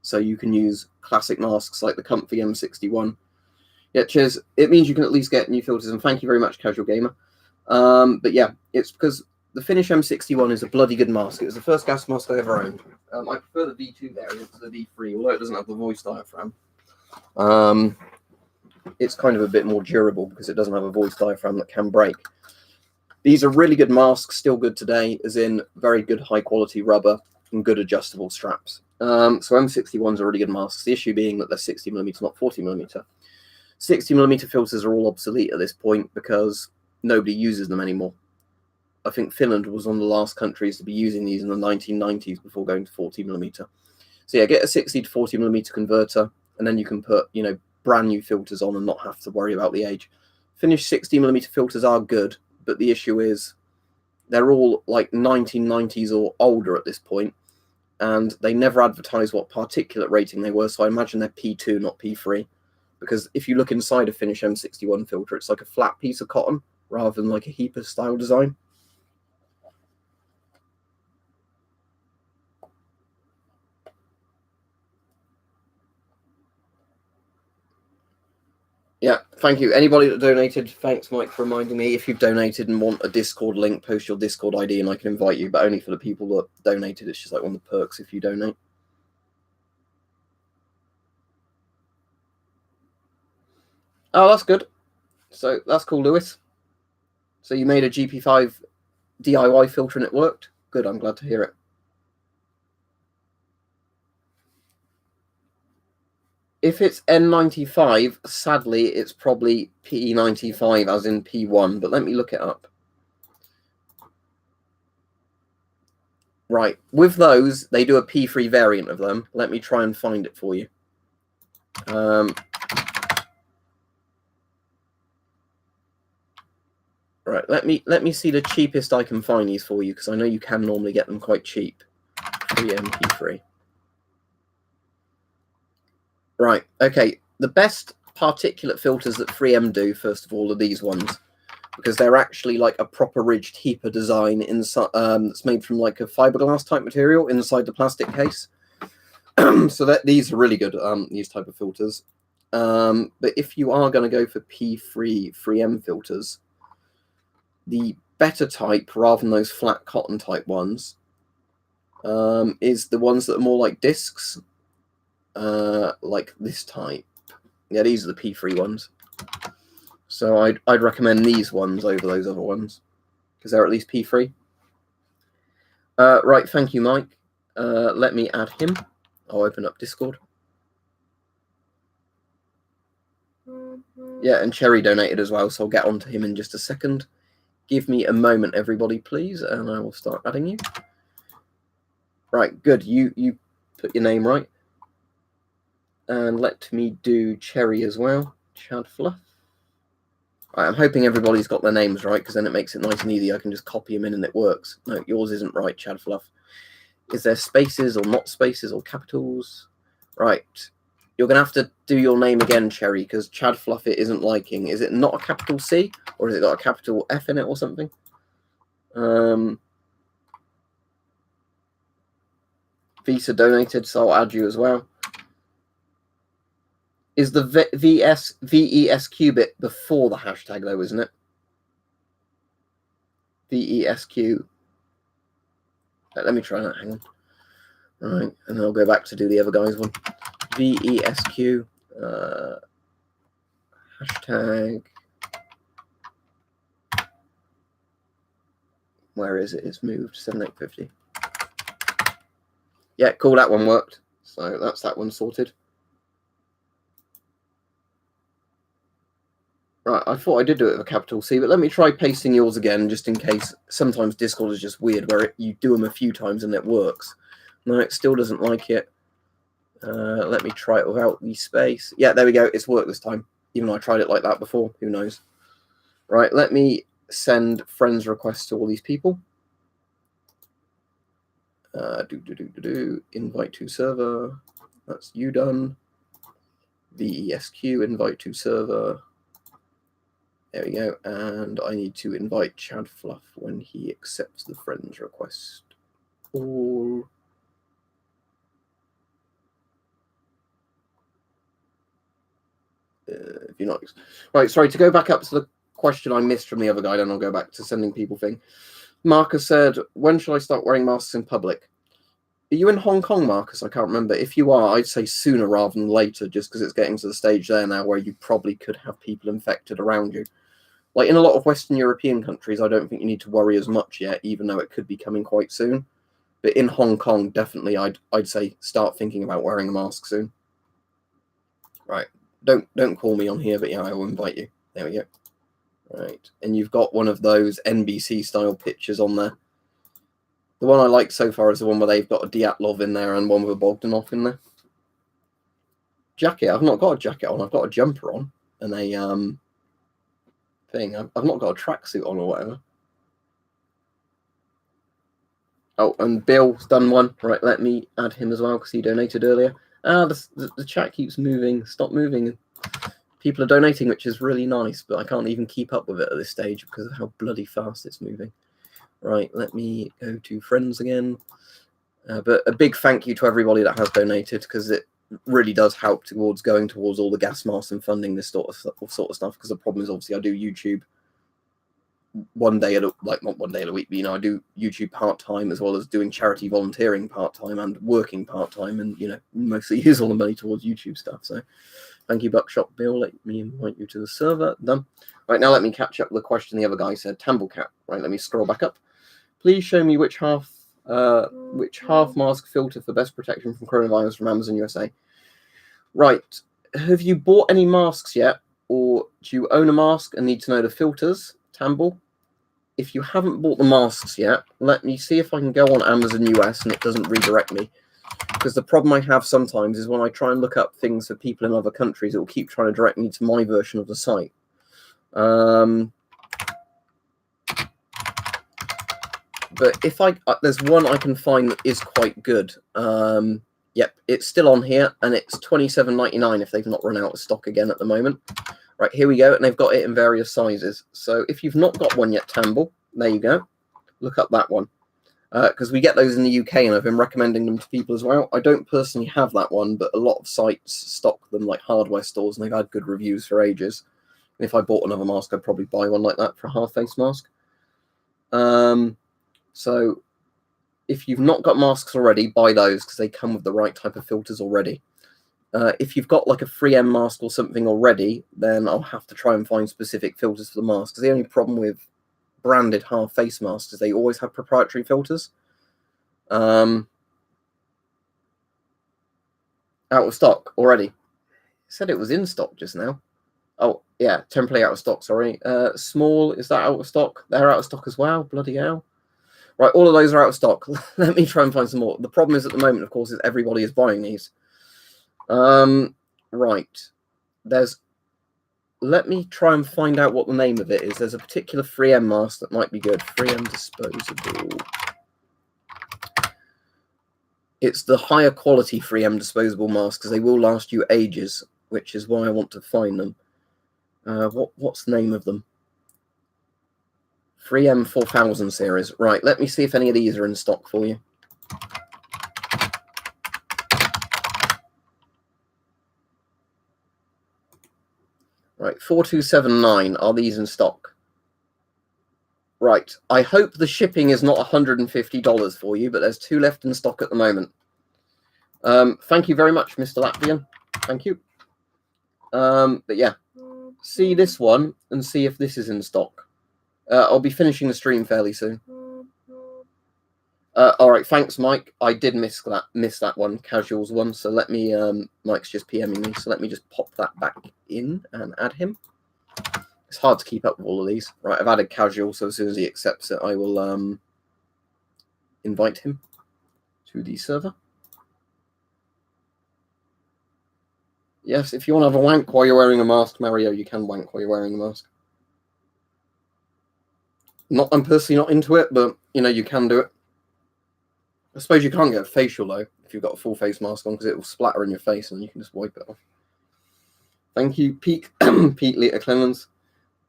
So you can use classic masks like the comfy M61. Yeah, cheers. It means you can at least get new filters, and thank you very much, Casual Gamer. But yeah, it's because the Finnish M61 is a bloody good mask. It was the first gas mask I ever owned. I prefer the V2 variant to the V3, although it doesn't have the voice diaphragm. It's kind of a bit more durable because it doesn't have a voice diaphragm that can break. These are really good masks, still good today, as in very good high-quality rubber and good adjustable straps. So M61s are really good masks, the issue being that they're 60mm, not 40mm. 60mm filters are all obsolete at this point because nobody uses them anymore. I think Finland was one of the last countries to be using these in the 1990s before going to 40mm. So yeah, get a 60 to 40mm converter, and then you can put, you know, brand new filters on and not have to worry about the age. Finished 60mm filters are good, but the issue is they're all like 1990s or older at this point, and they never advertise what particulate rating they were, so I imagine they're P2, not P3. Because if you look inside a Finish M61 filter, it's like a flat piece of cotton rather than like a heaper style design. Yeah, thank you. Anybody that donated, thanks, Mike, for reminding me. If you've donated and want a Discord link, post your Discord ID and I can invite you, but only for the people that donated. It's just like one of the perks if you donate. Oh, that's good. So that's cool, Lewis. So you made a GP5 DIY filter and it worked? Good, I'm glad to hear it. If it's N95, sadly, it's probably P95, as in P1, but let me look it up. Right, with those, they do a P3 variant of them. Let me try and find it for you. Right, let me see the cheapest I can find these for you, because I know you can normally get them quite cheap. 3M P3. Right, okay. The best particulate filters that 3M do, first of all, are these ones, because they're actually like a proper ridged heaper design inside, that's made from like a fiberglass type material inside the plastic case. So that these are really good, these type of filters. But if you are going to go for P3 3M filters, the better type, rather than those flat cotton type ones, is the ones that are more like discs, like this type. Yeah, these are the P3 ones. So I'd recommend these ones over those other ones, because they're at least P3. Right, thank you, Mike. Let me add him. I'll open up Discord. Yeah, and Cherry donated as well, so I'll get on to him in just a second. Give me a moment, everybody, please, and I will start adding you. Right, good. You put your name right. And let me do Cherry as well. Chad Fluff. Right, I'm hoping everybody's got their names right, because then it makes it nice and easy. I can just copy them in and it works. No, yours isn't right, Chad Fluff. Is there spaces or not spaces or capitals? Right. You're going to have to do your name again, Cherry, because Chad Fluff it isn't liking. Is it not a capital C? Or has it got a capital F in it or something? Visa donated, so I'll add you as well. Is the VESQ bit before the hashtag, though, isn't it? VESQ. Let me try that. Hang on. Right, and then I'll go back to do the other guy's one. VESQ. Hashtag. Where is it? It's moved. 7850. Yeah, cool. That one worked. So that's that one sorted. Right, I thought I did do it with a capital C, but let me try pasting yours again, just in case. Sometimes Discord is just weird, where you do them a few times and it works. No, it still doesn't like it. Let me try it without the space. Yeah, there we go. It's worked this time, even though I tried it like that before. Who knows? Right, let me send friends requests to all these people. Invite to server. That's you done. VESQ, invite to server. There we go. And I need to invite Chad Fluff when he accepts the friends request. All. If you're not right, sorry, to go back up to the question I missed from the other guy, then I'll go back to sending people thing. Marcus said, when shall I start wearing masks in public? Are you in Hong Kong, Marcus? I can't remember. If you are, I'd say sooner rather than later, just because it's getting to the stage there now where you probably could have people infected around you. Like in a lot of Western European countries, I don't think you need to worry as much yet, even though it could be coming quite soon. But in Hong Kong, definitely, I'd say start thinking about wearing a mask soon. Right. Don't call me on here, but yeah, I will invite you. There we go. Right, and you've got one of those NBC style pictures on there. The one I like so far is the one where they've got a Dyatlov in there and one with a Bogdanov in there. Jacket, I've not got a jacket on, I've got a jumper on and a thing. I've not got a tracksuit on or whatever. Oh, and Bill's done one. Right, let me add him as well because he donated earlier. The chat keeps moving. Stop moving. People are donating, which is really nice, but I can't even keep up with it at this stage because of how bloody fast it's moving. Right, let me go to friends again. But a big thank you to everybody that has donated because it really does help towards going towards all the gas masks and funding this sort of stuff. Because the problem is obviously I do YouTube one day at a, like not one day a week, but I do YouTube part-time as well as doing charity volunteering part-time and working part-time, and mostly use all the money towards YouTube stuff. So thank you, Buckshot Bill. Let me invite you to the server. Done. Right, now let me catch up with the question the other guy said. Tamblecat. Right, let me scroll back up. Please show me which half mask filter for best protection from coronavirus from Amazon USA. Right, have you bought any masks yet, or do you own a mask and need to know the filters? Tamble, if you haven't bought the masks yet, let me see if I can go on Amazon US and it doesn't redirect me. Because the problem I have sometimes is when I try and look up things for people in other countries, it will keep trying to direct me to my version of the site. But if there's one I can find that is quite good. Yep, it's still on here, and it's $27.99 if they've not run out of stock again at the moment. Right, here we go, and they've got it in various sizes. So if you've not got one yet, Tamble, there you go. Look up that one. Because we get those in the UK, and I've been recommending them to people as well. I don't personally have that one, but a lot of sites stock them, like hardware stores, and they've had good reviews for ages. And if I bought another mask, I'd probably buy one like that for a half-face mask. So if you've not got masks already, buy those because they come with the right type of filters already. If you've got like a 3M mask or something already, then I'll have to try and find specific filters for the mask. Because the only problem with branded half-face masks is they always have proprietary filters. Out of stock already. Said it was in stock just now. Oh, yeah, temporarily out of stock, sorry. Small, is that out of stock? They're out of stock as well, bloody hell. Right, all of those are out of stock. Let me try and find some more. The problem is at the moment, of course, is everybody is buying these. Right. Let me try and find out what the name of it is. There's a particular 3M mask that might be good. 3M disposable. It's the higher quality 3M disposable mask because they will last you ages, which is why I want to find them. What's the name of them? 3M 4000 series. Right, let me see if any of these are in stock for you. Right, 4279. Are these in stock? Right, I hope the shipping is not $150 for you, but there's 2 left in stock at the moment. Thank you very much, Mr. Latvian. Thank you. But yeah, see this one and see if this is in stock. I'll be finishing the stream fairly soon. All right, thanks, Mike. I did miss that one, casuals one. So let me, Mike's just PMing me. So let me just pop that back in and add him. It's hard to keep up with all of these. Right, I've added casual, so as soon as he accepts it, I will invite him to the server. Yes, if you want to have a wank while you're wearing a mask, Mario, you can wank while you're wearing a mask. I'm personally not into it, but you can do it. I suppose you can't get a facial though if you've got a full face mask on because it will splatter in your face and you can just wipe it off. Thank you, Pete Lita Clemens.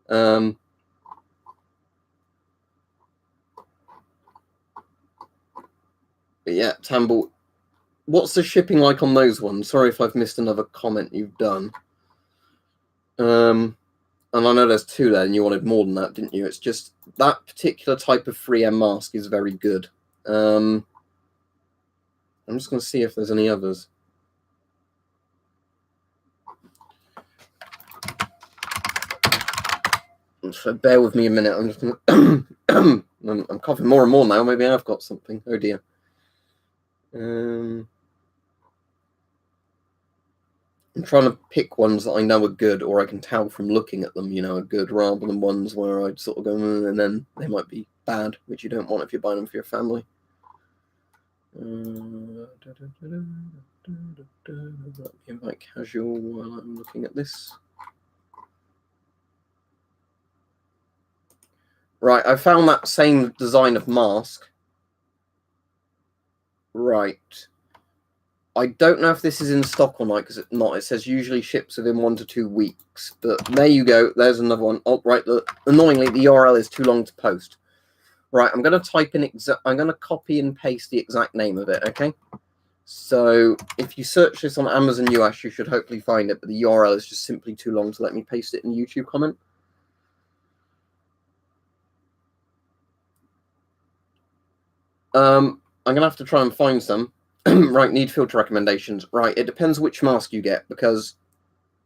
But yeah, Tamble, what's the shipping like on those ones? Sorry if I've missed another comment you've done. And I know there's 2 there, and you wanted more than that, didn't you? It's just that particular type of 3M mask is very good. I'm just going to see if there's any others. So bear with me a minute. I'm just going to... I'm coughing more and more now. Maybe I've got something. Oh, dear. I'm trying to pick ones that I know are good, or I can tell from looking at them, you know, are good, rather than ones where I'd sort of go, and then they might be bad, which you don't want if you're buying them for your family. Invite casual while I'm looking at this. Right, I found that same design of mask. Right. I don't know if this is in stock or not, because it's not. It says usually ships within 1 to 2 weeks. But there you go. There's another one. Oh, right. Annoyingly, the URL is too long to post. Right, I'm going to type in I'm going to copy and paste the exact name of it, okay? So if you search this on Amazon US, you should hopefully find it, but the URL is just simply too long to let me paste it in the YouTube comment. I'm going to have to try and find some. Right, need filter recommendations. Right, it depends which mask you get, because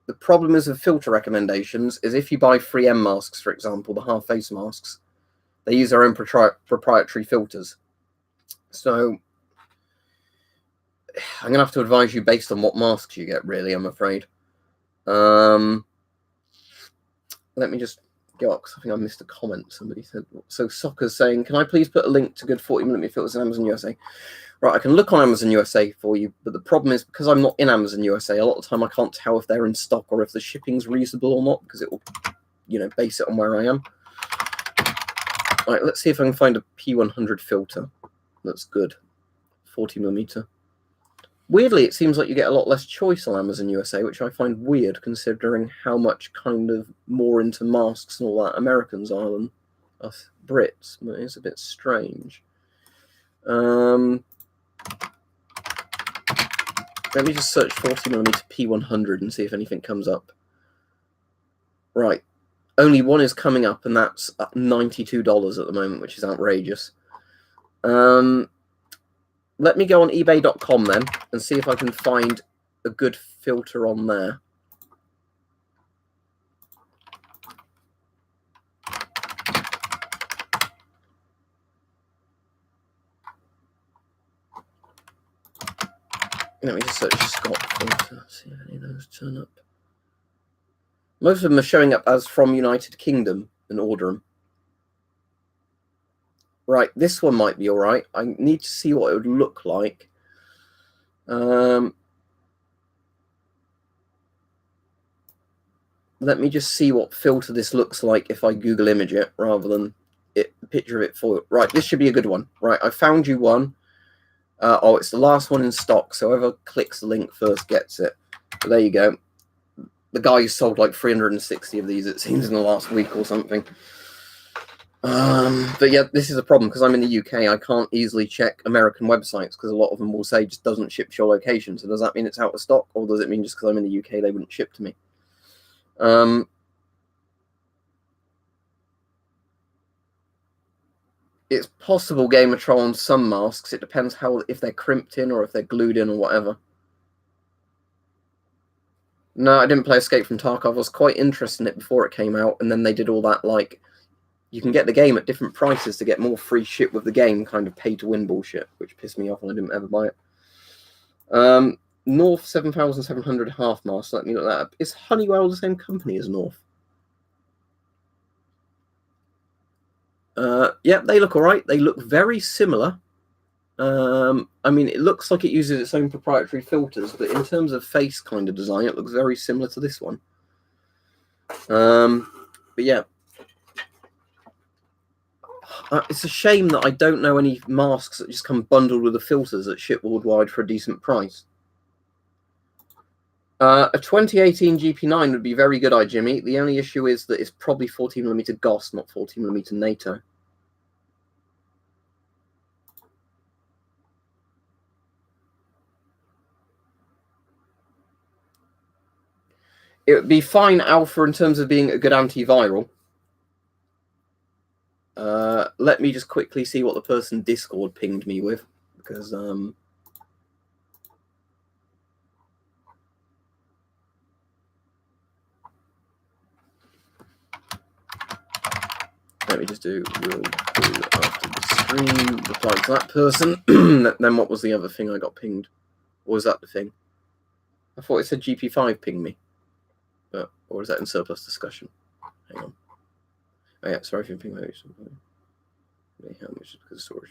the problem is with filter recommendations is if you buy 3M masks, for example, the half-face masks, they use their own proprietary filters. So I'm going to have to advise you based on what masks you get, really, I'm afraid. Let me just go up, because I think I missed a comment. Somebody said, so Soccer's saying, can I please put a link to good 40mm filters in Amazon USA? Right, I can look on Amazon USA for you, but the problem is, because I'm not in Amazon USA, a lot of the time I can't tell if they're in stock or if the shipping's reasonable or not, because it will, you know, base it on where I am. Right, let's see if I can find a P100 filter that's good, 40mm. Weirdly, it seems like you get a lot less choice on Amazon USA, which I find weird, considering how much kind of more into masks and all that Americans are than us Brits. But it's a bit strange. Let me just search 40mm P100 and see if anything comes up. Right. Only one is coming up, and that's $92 at the moment, which is outrageous. Let me go on eBay.com then and see if I can find a good filter on there. Let me just search Scott filter, see if any of those turn up. Most of them are showing up as from United Kingdom and order them. Right, this one might be all right. I need to see what it would look like. Let me just see what filter this looks like if I Google image it rather than a picture of it for you. Right, this should be a good one. Right, I found you one. Oh, it's the last one in stock, so whoever clicks the link first gets it. But there you go. The guy sold like 360 of these, it seems, in the last week or something. But yeah, this is a problem because I'm in the UK. I can't easily check American websites because a lot of them will say just doesn't ship to your location. So does that mean it's out of stock, or does it mean just because I'm in the UK they wouldn't ship to me? It's possible Gamertrol on some masks. It depends how if they're crimped in or if they're glued in or whatever. No, I didn't play Escape from Tarkov. I was quite interested in it before it came out, and then they did all that, like, you can get the game at different prices to get more free shit with the game, kind of pay-to-win bullshit, which pissed me off and I didn't ever buy it. North 7700 half mask, let me look that up. Is Honeywell the same company as North? Yeah, they look all right. They look very similar. I mean, it looks like it uses its own proprietary filters, but in terms of face kind of design, it looks very similar to this one. But yeah. It's a shame that I don't know any masks that just come bundled with the filters that ship worldwide for a decent price. A 2018 GP9 would be very good, Jimmy. The only issue is that it's probably 40mm GOS, not 40mm NATO. It would be fine alpha in terms of being a good antiviral. Let me just quickly see what the person Discord pinged me with, because let me just do will do after the stream, reply to that person. Then what was the other thing I got pinged? Or was that the thing? I thought it said GP5 ping me. But, or is that in surplus discussion? Hang on. Oh yeah, sorry if you ping me. How much is because of storage?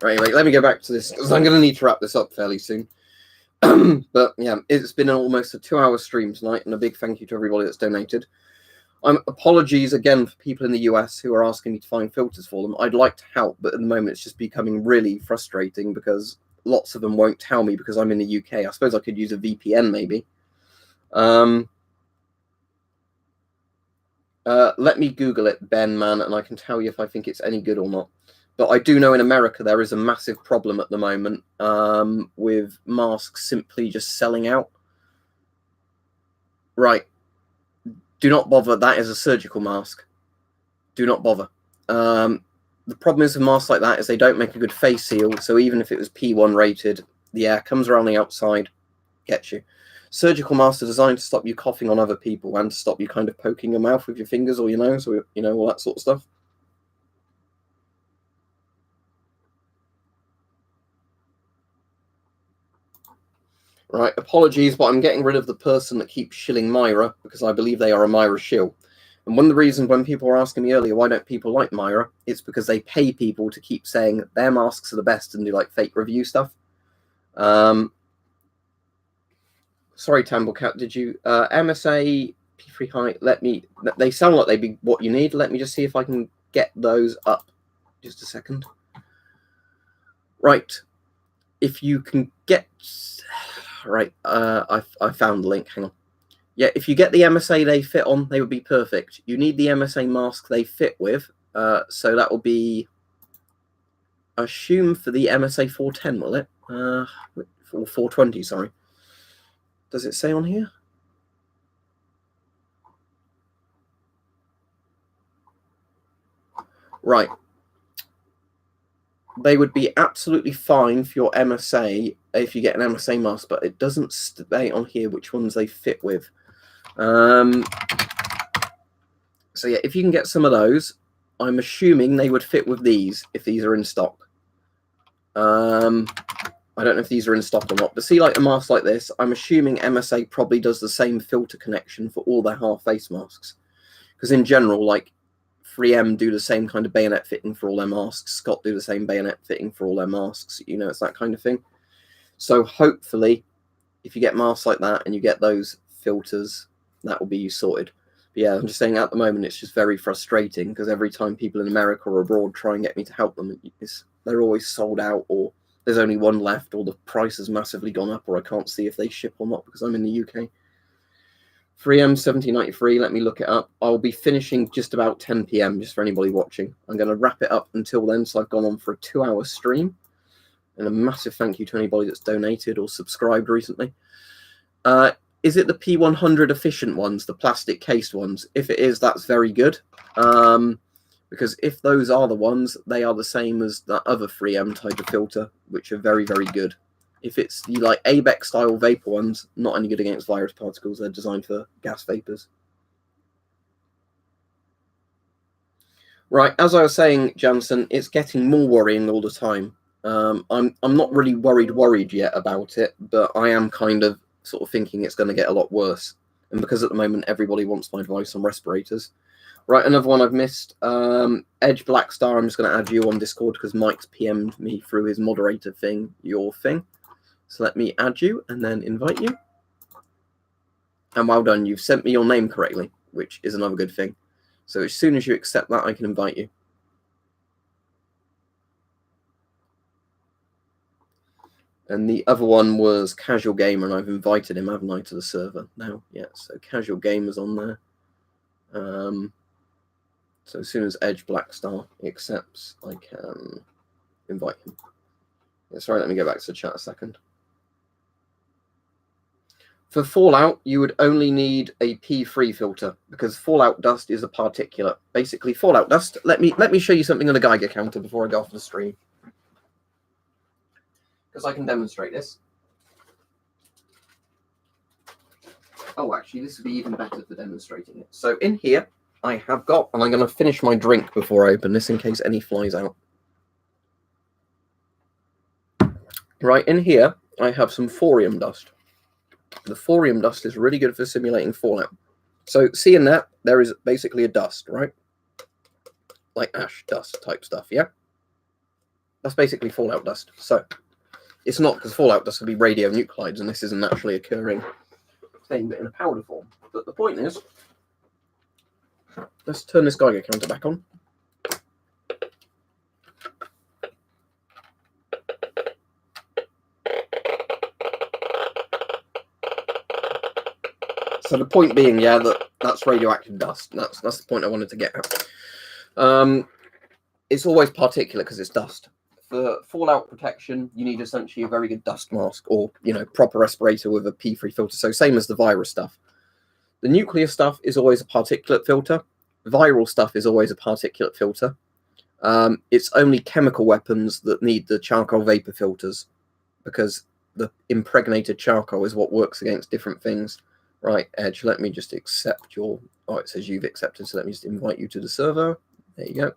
Right, anyway, let me go back to this because I'm going to need to wrap this up fairly soon. But yeah, it's been almost a 2-hour stream tonight, and a big thank you to everybody that's donated. Apologies again for people in the US who are asking me to find filters for them. I'd like to help, but at the moment it's just becoming really frustrating because lots of them won't tell me because I'm in the UK. I suppose I could use a VPN maybe. Let me Google it, Ben, man, and I can tell you if I think it's any good or not. But I do know in America there is a massive problem at the moment with masks simply just selling out. Right. Do not bother. That is a surgical mask. Do not bother. The problem is with masks like that is they don't make a good face seal. So even if it was P1 rated, the air comes around the outside, gets you. Surgical masks are designed to stop you coughing on other people and to stop you kind of poking your mouth with your fingers or your nose or, you know, all that sort of stuff. Right, apologies, but I'm getting rid of the person that keeps shilling Myra because I believe they are a Myra shill. And one of the reasons when people were asking me earlier, why don't people like Myra, it's because they pay people to keep saying their masks are the best and do like fake review stuff. Sorry, Tamblecat, did you, MSA, P3 height, they sound like they'd be what you need. Let me just see if I can get those up. Just a second. Right, if you can get... Right, I found the link. Hang on. Yeah, if you get the MSA they fit on, they would be perfect. You need the MSA mask they fit with. So that will be, I assume, for the MSA 410, will it? Or 420, sorry. Does it say on here? Right. They would be absolutely fine for your MSA if you get an MSA mask, but it doesn't state on here which ones they fit with. So yeah, if you can get some of those, I'm assuming they would fit with these if these are in stock. I don't know if these are in stock or not, but see, like a mask like this, I'm assuming MSA probably does the same filter connection for all their half face masks. Because in general, like 3M do the same kind of bayonet fitting for all their masks. Scott do the same bayonet fitting for all their masks. You know, it's that kind of thing. So hopefully, if you get masks like that and you get those filters, that will be you sorted. But yeah, I'm just saying at the moment, it's just very frustrating because every time people in America or abroad try and get me to help them, they're always sold out, or there's only one left, or the price has massively gone up, or I can't see if they ship or not because I'm in the UK. 3M 1793, let me look it up. I'll be finishing just about 10 p.m. just for anybody watching. I'm going to wrap it up until then, so I've gone on for a 2-hour stream. And a massive thank you to anybody that's donated or subscribed recently. Is it the P100 efficient ones, the plastic cased ones? If it is, that's very good. Because if those are the ones, they are the same as that other 3M type of filter, which are very, very good. If it's the like ABEC style vapor ones, not any good against virus particles. They're designed for gas vapors. Right, as I was saying, Jansen, it's getting more worrying all the time. I'm not really worried yet about it, but I am kind of sort of thinking it's going to get a lot worse. And because at the moment everybody wants my advice on respirators. Right, another one I've missed. Edge Blackstar, I'm just going to add you on Discord because Mike's PM'd me through his moderator thing, your thing. So let me add you and then invite you. And well done, you've sent me your name correctly, which is another good thing. So as soon as you accept that, I can invite you. And the other one was Casual Gamer, and I've invited him, haven't I, to the server now? Yeah, so Casual Gamer's on there. So as soon as Edge Blackstar accepts, I can invite him. Yeah, sorry, let me go back to the chat a second. For Fallout, you would only need a P3 filter because Fallout dust is a particulate. Basically, Fallout dust. Let me show you something on a Geiger counter before I go off the stream, because I can demonstrate this. Oh, actually, this would be even better for demonstrating it. So in here, I have got, and I'm going to finish my drink before I open this in case any flies out. Right, in here, I have some thorium dust. The thorium dust is really good for simulating fallout. So see in that, there is basically a dust, right? Like ash dust type stuff, yeah? That's basically fallout dust. So it's not, because fallout dust would be radionuclides, and this is a naturally occurring thing, but in a powder form. But the point is, let's turn this Geiger counter back on. So the point being, yeah, that's radioactive dust. That's the point I wanted to get at. It's always particulate because it's dust. For fallout protection, you need essentially a very good dust mask, or proper respirator with a P3 filter. So same as the virus stuff. The nuclear stuff is always a particulate filter. Viral stuff is always a particulate filter. It's only chemical weapons that need the charcoal vapor filters, because the impregnated charcoal is what works against different things. Right, Edge, let me just accept your... Oh, it says you've accepted, so let me just invite you to the server. There you go.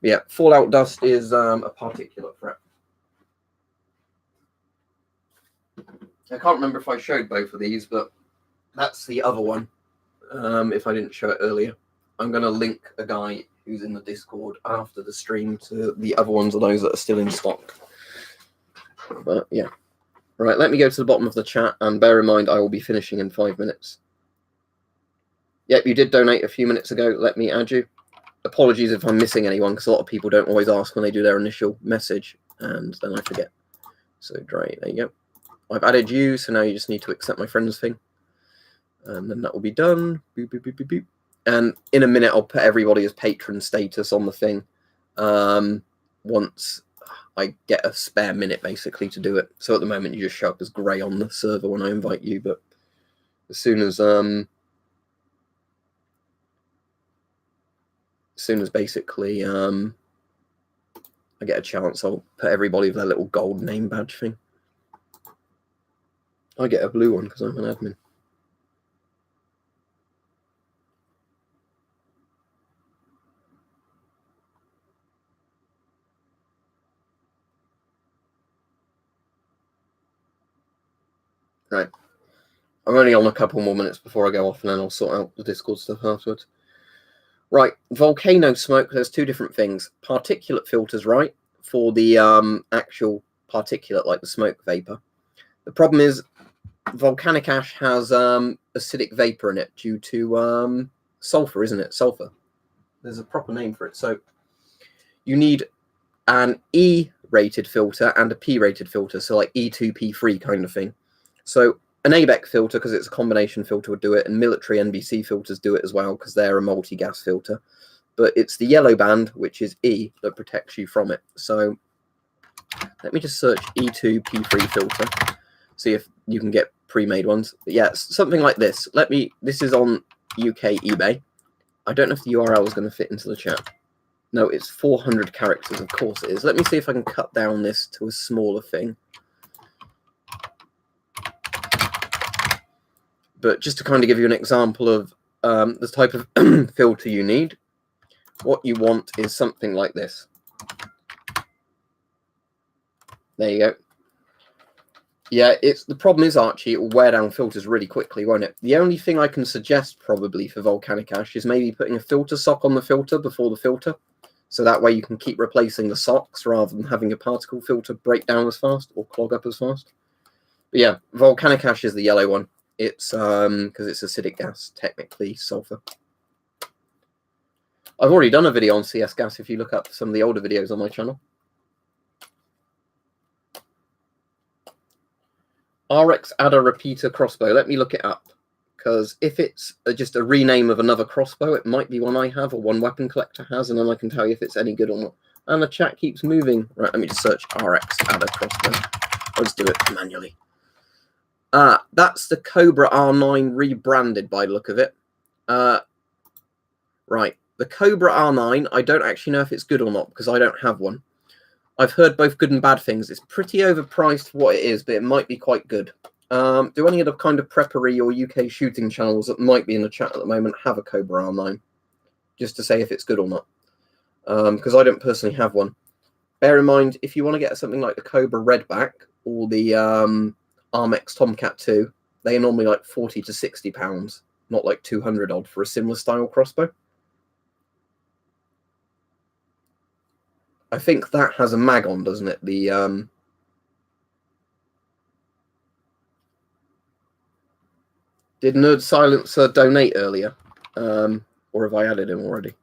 Yeah, fallout dust is a particulate threat. I can't remember if I showed both of these, but that's the other one, if I didn't show it earlier. I'm going to link a guy who's in the Discord after the stream to the other ones of those that are still in stock. But, yeah. Right, let me go to the bottom of the chat, and bear in mind I will be finishing in 5 minutes. Yep, you did donate a few minutes ago. Let me add you. Apologies if I'm missing anyone, because a lot of people don't always ask when they do their initial message, and then I forget. So, Dre, there you go. I've added you, so now you just need to accept my friends thing. And then that will be done. Boop, boop, boop, boop, boop. And in a minute, I'll put everybody as patron status on the thing. Once I get a spare minute, basically, to do it. So at the moment, you just show up as grey on the server when I invite you. But as soon as basically I get a chance, I'll put everybody with their little gold name badge thing. I get a blue one because I'm an admin. Right. I'm only on a couple more minutes before I go off, and then I'll sort out the Discord stuff afterwards. Right, volcano smoke, there's two different things. Particulate filters, right, for the actual particulate, like the smoke vapor. The problem is volcanic ash has acidic vapor in it due to sulfur, isn't it? Sulfur. There's a proper name for it. So you need an E-rated filter and a P-rated filter, so like E2, P3 kind of thing. So an ABEC filter, because it's a combination filter, would do it, and military NBC filters do it as well, because they're a multi-gas filter. But it's the yellow band, which is E, that protects you from it. So let me just search E2 P3 filter, see if you can get pre-made ones. But yeah, something like this. This is on UK eBay. I don't know if the URL is going to fit into the chat. No, it's 400 characters, of course it is. Let me see if I can cut down this to a smaller thing. But just to kind of give you an example of the type of filter you need, what you want is something like this. There you go. Yeah, the problem is, Archie, it will wear down filters really quickly, won't it? The only thing I can suggest probably for volcanic ash is maybe putting a filter sock on the filter before the filter. So that way you can keep replacing the socks rather than having a particle filter break down as fast or clog up as fast. But yeah, volcanic ash is the yellow one. It's because it's acidic gas, technically sulfur. I've already done a video on CS gas if you look up some of the older videos on my channel. RX adder repeater crossbow. Let me look it up, because if it's just a rename of another crossbow, it might be one I have or one weapon collector has, and then I can tell you if it's any good or not. And the chat keeps moving. Right, let me just search RX adder crossbow. I'll just do it manually. That's the Cobra R9 rebranded by the look of it. Right, the Cobra R9, I don't actually know if it's good or not, because I don't have one. I've heard both good and bad things. It's pretty overpriced for what it is, but it might be quite good. Do any of the kind of preppery or UK shooting channels that might be in the chat at the moment have a Cobra R9? Just to say if it's good or not. Because I don't personally have one. Bear in mind, if you want to get something like the Cobra Redback or the Armex Tomcat 2, they are normally like £40 to £60, not like 200 odd for a similar style crossbow. I think that has a mag on, doesn't it? The did Nerd Silencer donate earlier, or have I added him already?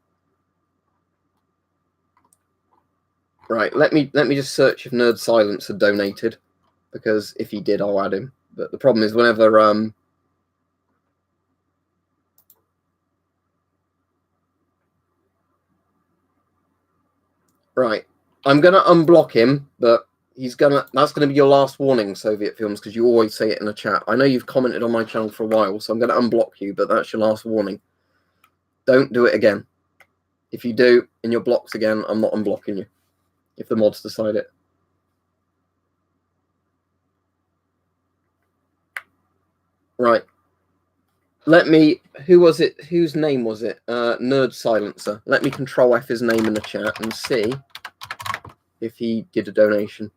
Right, let me just search if Nerd Silencer donated, because if he did, I'll add him. But the problem is whenever right, I'm gonna unblock him, but that's gonna be your last warning, Soviet Films, because you always say it in the chat. I know you've commented on my channel for a while, so I'm gonna unblock you, but that's your last warning. Don't do it again. If you do and you're blocked again, I'm not unblocking you. If the mods decide it. Right. Who was it? Whose name was it? Nerd Silencer. Let me control F his name in the chat and see if he did a donation.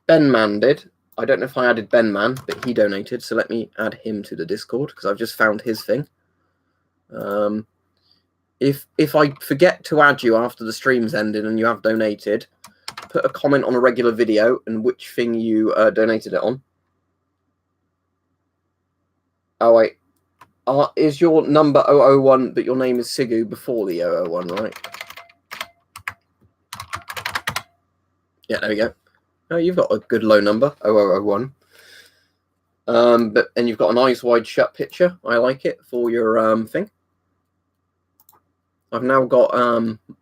Ben Man did. I don't know if I added Ben Man, but he donated, so let me add him to the Discord, because I've just found his thing. If I forget to add you after the stream's ended and you have donated, put a comment on a regular video and which thing you donated it on. Oh, wait. Is your number 001, but your name is Sigu before the 001, right? Yeah, there we go. Oh, you've got a good low number, 0001. And you've got an eyes wide shut picture. I like it for your thing. I've now got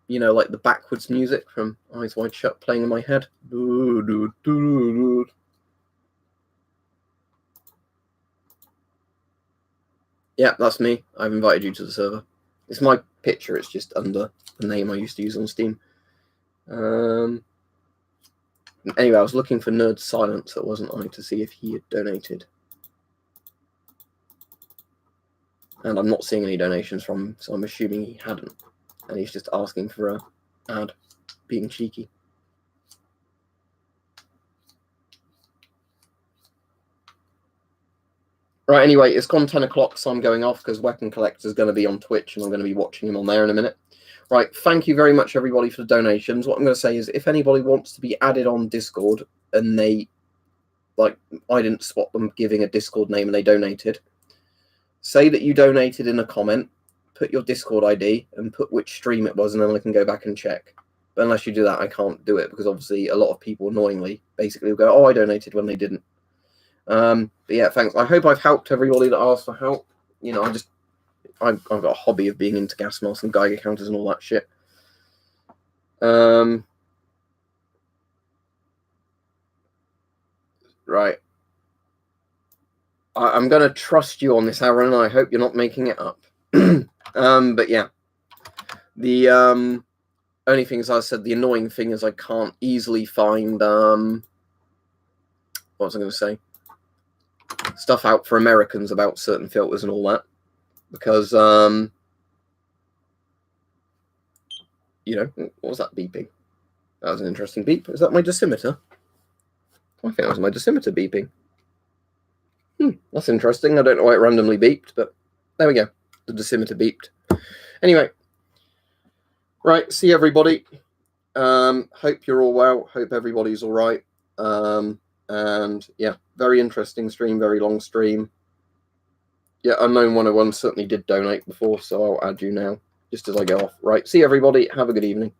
you know, like the backwards music from Eyes Wide Shut playing in my head. Yeah, that's me. I've invited you to the server. It's my picture. It's just under the name I used to use on Steam. Anyway, I was looking for Nerd Silencer, wasn't I, to see if he had donated. And I'm not seeing any donations from him, so I'm assuming he hadn't. And he's just asking for a ad, being cheeky. Right, anyway, it's gone 10 o'clock, so I'm going off because Weapon Collector's going to be on Twitch, and I'm going to be watching him on there in a minute. Right, thank you very much, everybody, for the donations. What I'm going to say is, if anybody wants to be added on Discord, and they, like, I didn't spot them giving a Discord name and they donated, say that you donated in a comment, put your Discord ID, and put which stream it was, and then I can go back and check. But unless you do that, I can't do it, because obviously a lot of people, annoyingly, basically will go, oh, I donated when they didn't. But yeah, thanks. I hope I've helped everybody that asked for help. You know, I've got a hobby of being into gas masks and Geiger counters and all that shit. Right. I'm going to trust you on this, Aaron, and I hope you're not making it up. But yeah. The only thing, as I said, the annoying thing is I can't easily find, what was I going to say? Stuff out for Americans about certain filters and all that. Because, you know, what was that beeping? That was an interesting beep. Is that my dosimeter? I think that was my dosimeter beeping. That's interesting. I don't know why it randomly beeped, but there we go. The dosimeter beeped. Anyway. Right, see everybody. Hope you're all well. Hope everybody's all right. And yeah, very interesting stream, very long stream. Yeah, Unknown 101 certainly did donate before, so I'll add you now, just as I go off. Right, see everybody. Have a good evening.